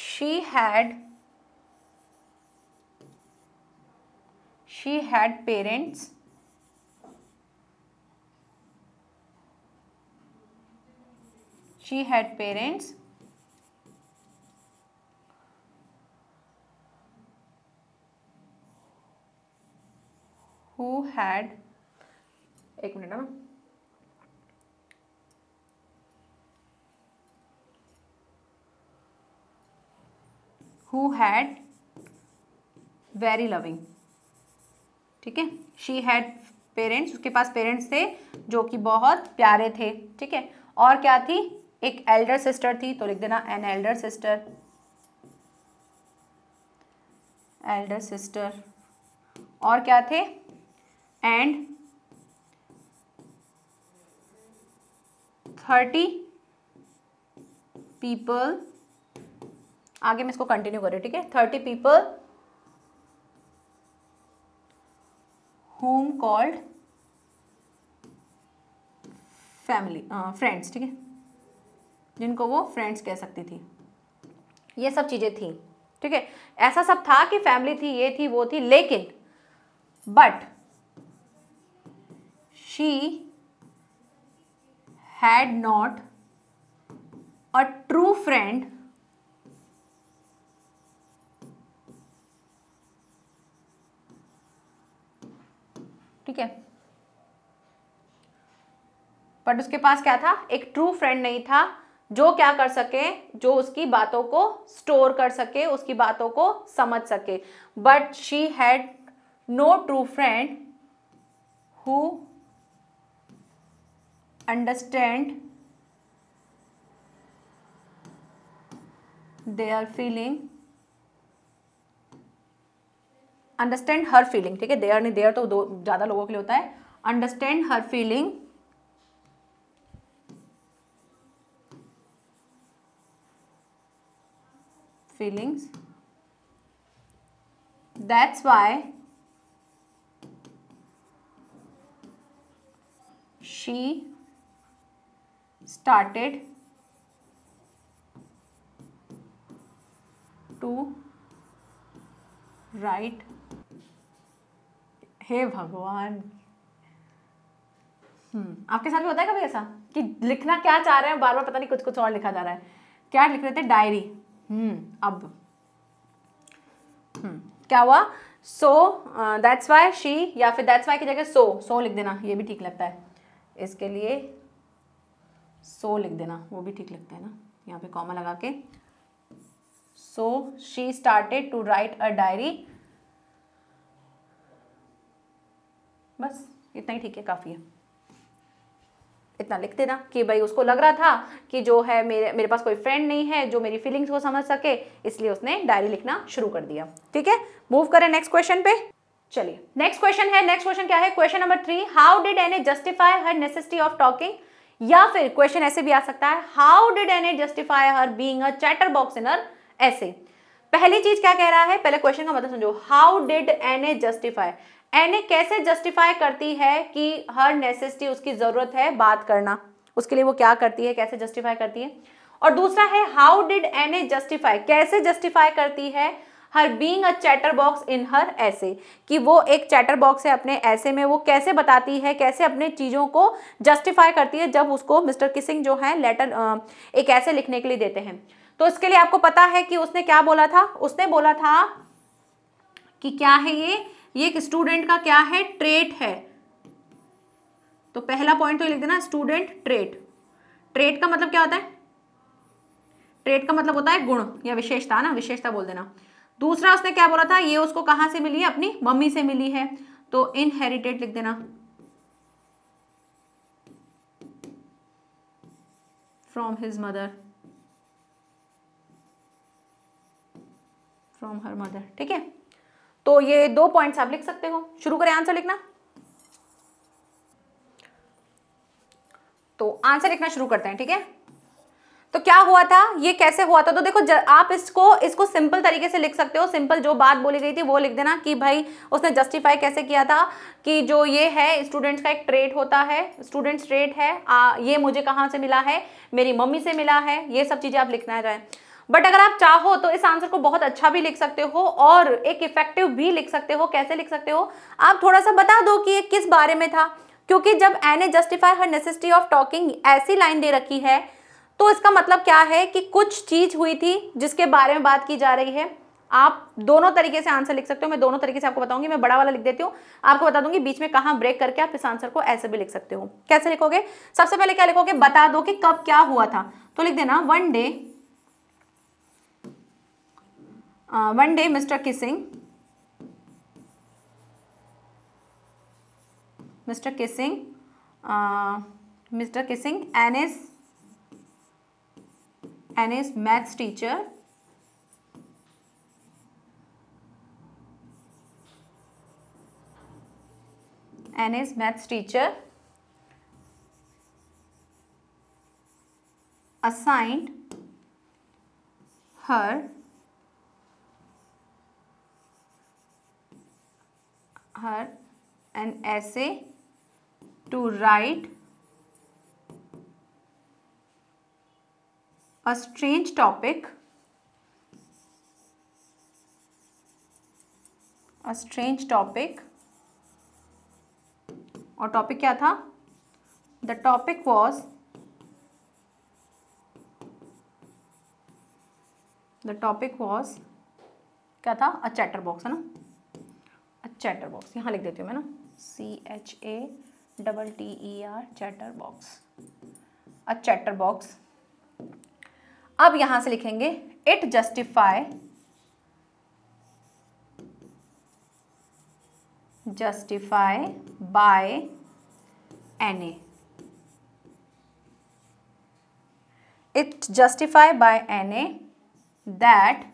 she had parents who had, एक मिनट ना, who had very loving, ठीक है। शी हैड पेरेंट्स, उसके पास पेरेंट्स थे जो कि बहुत प्यारे थे, ठीक है। और क्या थी, एक एल्डर सिस्टर थी, तो लिख देना an elder sister Elder sister, और क्या थे, एंड 30 पीपल, आगे मैं इसको कंटिन्यू कर रही हूँ, ठीक है, 30 people whom called family, friends, ठीक है, जिनको वो फ्रेंड्स कह सकती थी। ये सब चीजें थी, ठीक है, ऐसा सब था कि फैमिली थी, ये थी, वो थी, लेकिन but she had not a true friend ठीक है, बट उसके पास क्या था, एक ट्रू फ्रेंड नहीं था जो क्या कर सके, जो उसकी बातों को स्टोर कर सके, उसकी बातों को समझ सके। But she had no true friend who understand their feeling, understand her feeling, ठीक है, देयर नहीं, देयर तो दो ज्यादा लोगों के लिए होता है, understand her feeling feelings, that's why she started to write। हे भगवान, आपके साथ भी होता है कभी ऐसा कि लिखना क्या चाह रहे हैं, बार बार पता नहीं कुछ कुछ और लिखा जा रहा है, क्या लिख रहे थे, डायरी, अब क्या हुआ, सो दैट्स वाई शी, या फिर दैट्स वाई की जगह सो लिख देना, ये भी ठीक लगता है, इसके लिए सो लिख देना, वो भी ठीक लगता है ना, यहाँ पे कॉमा लगा के, so she started to write a diary, बस इतना ही ठीक है, काफी है, इतना लिख देना कि भाई उसको लग रहा था कि जो है मेरे पास कोई फ्रेंड नहीं है जो मेरी फीलिंग्स को समझ सके, इसलिए उसने डायरी लिखना शुरू कर दिया। ठीक है, मूव करें नेक्स्ट क्वेश्चन पे। चलिए नेक्स्ट क्वेश्चन है, नेक्स्ट क्वेश्चन क्या है, question number 3, how did Anne justify her necessity of talking, या फिर क्वेश्चन ऐसे भी आ सकता है, how did Anne justify her being a chatter box in her essay. पहली चीज क्या कह रहा है, पहले क्वेश्चन का मतलब समझो, हाउ डिड एने जस्टिफाई, एने कैसे जस्टिफाई करती है कि हर नेसेसिटी, उसकी जरूरत है बात करना, उसके लिए वो क्या करती है, कैसे जस्टिफाई करती है। और दूसरा है हाउ डिड एने जस्टिफाई, कैसे जस्टिफाई करती है her being a chatter box in her essay, कि वो एक चैटर बॉक्स है अपने ऐसे में, वो कैसे बताती है, कैसे अपने चीजों को जस्टिफाई करती है जब उसको मिस्टर किसिंग जो है लेटर एक ऐसे लिखने के लिए देते हैं। तो इसके लिए आपको पता है कि उसने क्या बोला था, उसने बोला था कि क्या है ये एक स्टूडेंट का क्या है, ट्रेट है। तो पहला पॉइंट तो लिख देना, स्टूडेंट ट्रेट। ट्रेट का मतलब क्या होता है, ट्रेट का मतलब होता है गुण या विशेषता ना, विशेषता बोल देना। दूसरा उसने क्या बोला था, ये उसको कहां से मिली है, अपनी मम्मी से मिली है, तो इनहेरिटेड लिख देना, from his mother, from her mother. ठीक है, तो ये 2 पॉइंट्स आप लिख सकते हो। शुरू करें आंसर लिखना, तो आंसर लिखना शुरू करते हैं। ठीक है, तो क्या हुआ था, ये कैसे हुआ था, तो देखो आप इसको सिंपल तरीके से लिख सकते हो, सिंपल जो बात बोली गई थी वो लिख देना कि भाई उसने जस्टिफाई कैसे किया था कि जो ये है स्टूडेंट्स का एक ट्रेट होता है, स्टूडेंट्स ट्रेट है, ये मुझे कहाँ से मिला है, मेरी मम्मी से मिला है, ये सब चीजें आप लिखना है। बट अगर आप चाहो तो इस आंसर को बहुत अच्छा भी लिख सकते हो और एक इफेक्टिव भी लिख सकते हो। कैसे लिख सकते हो, आप थोड़ा सा बता दो कि ये किस बारे में था, क्योंकि जब एने justify her necessity of talking ऐसी लाइन दे रखी है तो इसका मतलब क्या है कि कुछ चीज हुई थी जिसके बारे में बात की जा रही है। आप दोनों तरीके से आंसर लिख सकते हो, मैं दोनों तरीके से आपको बताऊंगी। मैं बड़ा वाला लिख देती हूँ, आपको बता दूंगी बीच में कहाँ ब्रेक करके आप इस आंसर को ऐसे भी लिख सकते हो। कैसे लिखोगे, सबसे पहले क्या लिखोगे, बता दो कि कब क्या हुआ था, तो लिख देना one day mister Keesing Annie's maths teacher Annie's maths teacher assigned her an essay to write a strange topic और टॉपिक क्या था? द टॉपिक वॉज क्या था? अ चैटर बॉक्स, है ना, अ चैटर बॉक्स। यहाँ लिख देती हूँ मैं ना, CHATTER, chatter box, a chatter box. अब यहां से लिखेंगे it justify by Anne. It justify by Anne that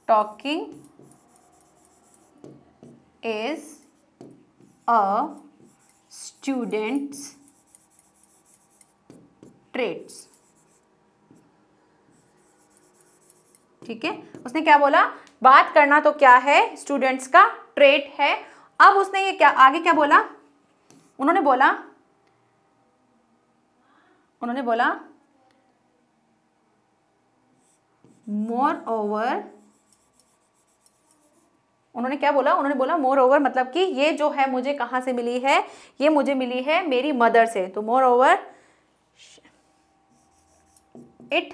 talking is a student's trades. ठीक है, उसने क्या बोला? बात करना तो क्या है, स्टूडेंट्स का ट्रेट है। अब उसने ये क्या आगे क्या बोला? उन्होंने बोला मोर ओवर। उन्होंने क्या बोला? उन्होंने बोला मोर ओवर, मतलब कि ये जो है मुझे कहां से मिली है? ये मुझे मिली है मेरी मदर से। तो more over it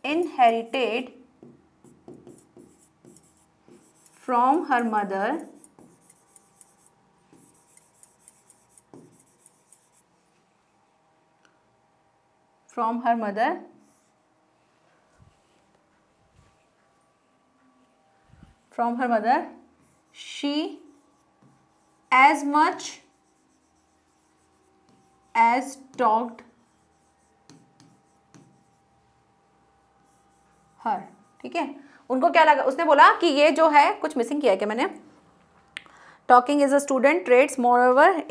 inherited from her mother she as much as talked her। ठीक है, उनको क्या लगा? उसने बोला कि ये जो है, कुछ मिसिंग किया है क्या मैंने? Talking is a student traits moreover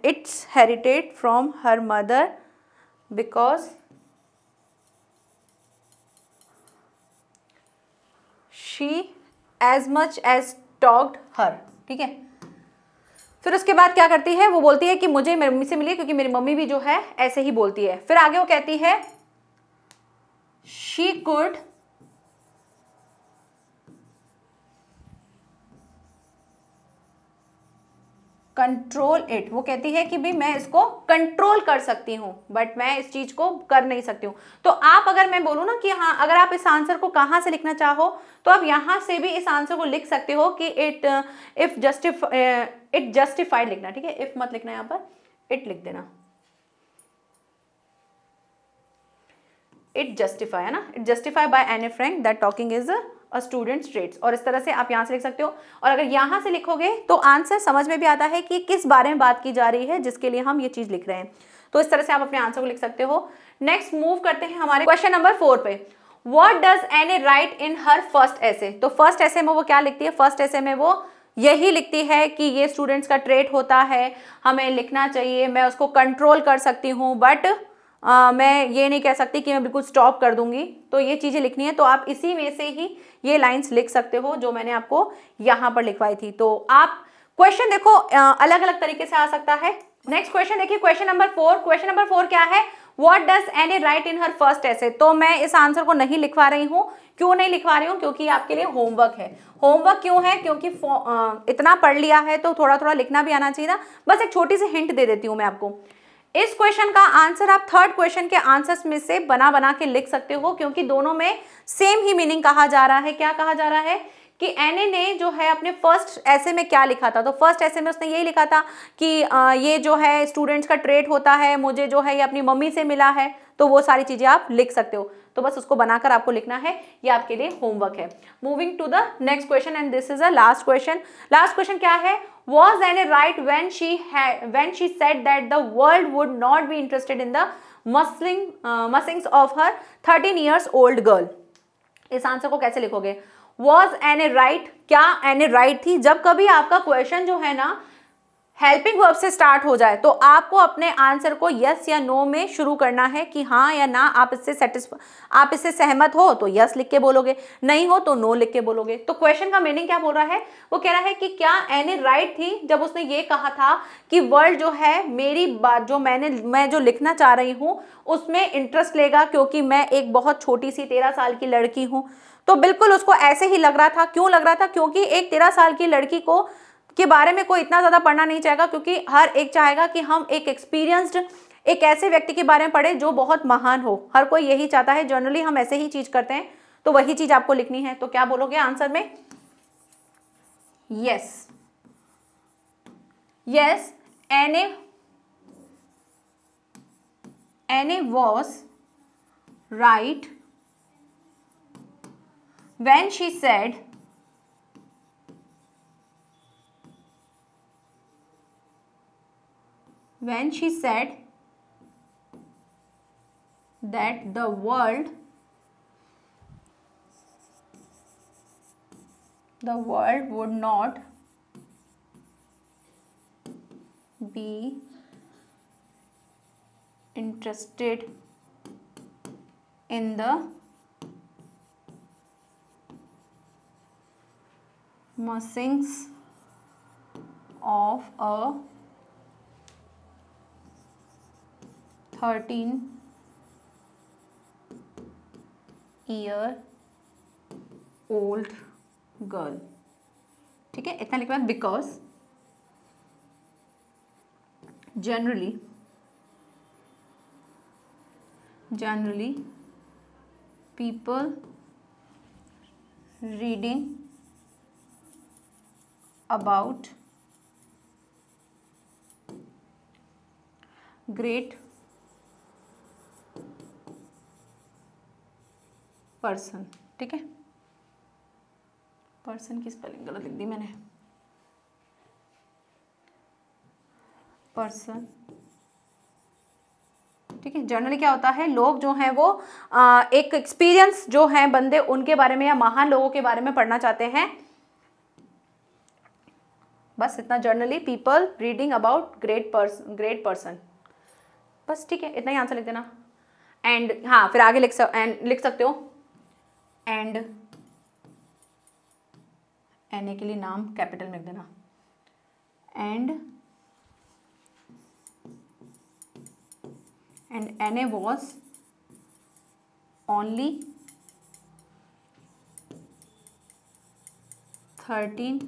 it's inherited from her mother because she as much as talked her. ठीक है, फिर उसके बाद क्या करती है? वो बोलती है कि मुझे मेरी मम्मी से मिली, क्योंकि मेरी मम्मी भी जो है ऐसे ही बोलती है। फिर आगे वो कहती है she could कंट्रोल इट। वो कहती है कि भी मैं इसको कंट्रोल कर सकती हूं, बट मैं इस चीज को कर नहीं सकती हूं। तो आप, अगर मैं बोलूं ना कि हाँ, अगर आप इस आंसर को कहां से लिखना चाहो तो आप यहां से भी इस आंसर को लिख सकते हो कि इट जस्टिफाइड लिखना। ठीक है, इफ मत लिखना, यहां पर इट लिख देना। इट जस्टिफाई, है ना, it justify by Anne Frank that talking is a student's trades. और इस तरह से आप यहाँ से लिख सकते हो। और अगर यहाँ से लिखोगे तो आंसर समझ में भी आता है कि किस बारे में बात की जा रही है, जिसके लिए हम ये चीज लिख रहे हैं। तो इस तरह से आप अपने आंसर को लिख सकते हो। नेक्स्ट मूव करते हैं हमारे क्वेश्चन नंबर 4 पे। व्हाट डज एने राइट इन हर फर्स्ट एसे? तो फर्स्ट एसे में वो क्या लिखती है? फर्स्ट एसे में वो यही लिखती है कि ये स्टूडेंट्स का ट्रेट होता है, हमें लिखना चाहिए, मैं उसको कंट्रोल कर सकती हूँ, बट मैं ये नहीं कह सकती कि मैं बिल्कुल स्टॉप कर दूंगी। तो ये चीजें लिखनी है। तो आप इसी में से ही ये लाइंस लिख सकते हो जो मैंने आपको यहाँ पर लिखवाई थी। तो आप क्वेश्चन देखो, अलग अलग तरीके से आ सकता है। नेक्स्ट क्वेश्चन देखिए, क्वेश्चन नंबर 4। क्वेश्चन नंबर 4 क्या है? व्हाट डज एने राइट इन हर फर्स्ट एसे? तो मैं इस आंसर को नहीं लिखवा रही हूँ। क्यों नहीं लिखवा रही हूँ? क्योंकि आपके लिए होमवर्क है। होमवर्क क्यों है? क्योंकि इतना पढ़ लिया है तो थोड़ा थोड़ा लिखना भी आना चाहिए ना। बस एक छोटी सी हिंट दे देती हूँ मैं आपको। इस क्वेश्चन का आंसर आप थर्ड क्वेश्चन के आंसर्स में से बना के लिख सकते हो, क्योंकि दोनों में सेम ही मीनिंग कहा जा रहा है। क्या कहा जा रहा है कि एने ने जो है अपने फर्स्ट ऐसे में क्या लिखा था? तो फर्स्ट ऐसे में उसने यही लिखा था कि ये जो है स्टूडेंट्स का ट्रेट होता है, मुझे जो है ये अपनी मम्मी से मिला है। तो वो सारी चीजें आप लिख सकते हो। तो बस उसको बनाकर आपको लिखना है, ये आपके लिए होमवर्क है। Moving to the next question and this is a last question. Last question क्या है? Was Anne right when she said that the world would not be interested in the musings of her 13 years old girl? इस answer को कैसे लिखोगे? Was any right, क्या any right थी? जब कभी आपका क्वेश्चन जो है ना हेल्पिंग वर्ब से स्टार्ट हो जाए तो आपको अपने आंसर को यस या नो में शुरू करना है कि हाँ या ना, आप इससे सहमत हो तो यस लिख के बोलोगे, नहीं हो तो नो लिख के बोलोगे। तो क्वेश्चन का मीनिंग क्या बोल रहा है? वो कह रहा है कि क्या एनी राइट थी जब उसने ये कहा था कि वर्ल्ड जो है मेरी बात जो मैं जो लिखना चाह रही हूँ उसमें इंटरेस्ट लेगा, क्योंकि मैं एक बहुत छोटी सी 13 साल की लड़की हूँ। तो बिल्कुल उसको ऐसे ही लग रहा था। क्यों लग रहा था? क्योंकि एक 13 साल की लड़की के बारे में कोई इतना ज्यादा पढ़ना नहीं चाहेगा, क्योंकि हर एक चाहेगा कि हम एक एक्सपीरियंस्ड, एक ऐसे व्यक्ति के बारे में पढ़े जो बहुत महान हो। हर कोई यही चाहता है, जनरली हम ऐसे ही चीज करते हैं। तो वही चीज आपको लिखनी है। तो क्या बोलोगे आंसर में? Yes, yes, any was right when she said that the world would not be interested in the musings of a 13-year-old girl. ठीक है, इतना लिखना। Because generally people reading about great person. ठीक है, पर्सन की spelling गलत लिख दी मैंने। पर्सन, ठीक है। जनरली क्या होता है, लोग जो हैं वो एक एक्सपीरियंस जो है बंदे, उनके बारे में या महान लोगों के बारे में पढ़ना चाहते हैं। बस इतना। Generally people reading about great person. बस ठीक है, इतना ही आंसर लिख देना। एंड हाँ, फिर आगे लिख सकते हो एंड एन के लिए नाम कैपिटल में लिख देना। And Anne was only 13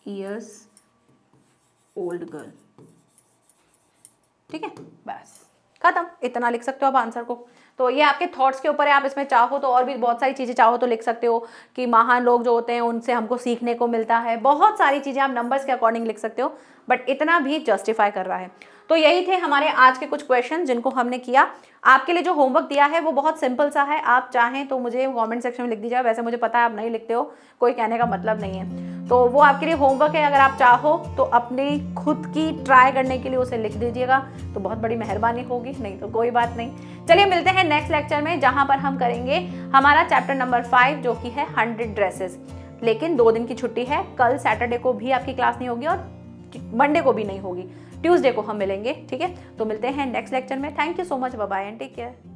years old girl. ठीक है, बस खत्म। इतना लिख सकते हो आप आंसर को। तो ये आपके थॉट्स के ऊपर है, आप इसमें चाहो तो और भी बहुत सारी चीज़ें चाहो तो लिख सकते हो कि महान लोग जो होते हैं उनसे हमको सीखने को मिलता है। बहुत सारी चीज़ें आप नंबर्स के अकॉर्डिंग लिख सकते हो, बट इतना भी जस्टिफाई कर रहा है। तो यही थे हमारे आज के कुछ क्वेश्चन जिनको हमने किया। आपके लिए जो होमवर्क दिया है वो बहुत सिंपल सा है। आप चाहें तो मुझे कमेंट सेक्शन में लिख दीजिए। वैसे मुझे पता है आप नहीं लिखते हो, कोई कहने का मतलब नहीं है। तो वो आपके लिए होमवर्क है। अगर आप चाहो तो अपनी खुद की ट्राई करने के लिए उसे लिख दीजिएगा तो बहुत बड़ी मेहरबानी होगी, नहीं तो कोई बात नहीं। चलिए मिलते हैं नेक्स्ट लेक्चर में, जहां पर हम करेंगे हमारा चैप्टर नंबर 5 जो कि है 100 ड्रेसेस। लेकिन 2 दिन की छुट्टी है। कल सैटरडे को भी आपकी क्लास नहीं होगी और मंडे को भी नहीं होगी। ट्यूसडे को हम मिलेंगे। ठीक है, तो मिलते हैं नेक्स्ट लेक्चर में। Thank you so much, bye bye and take care.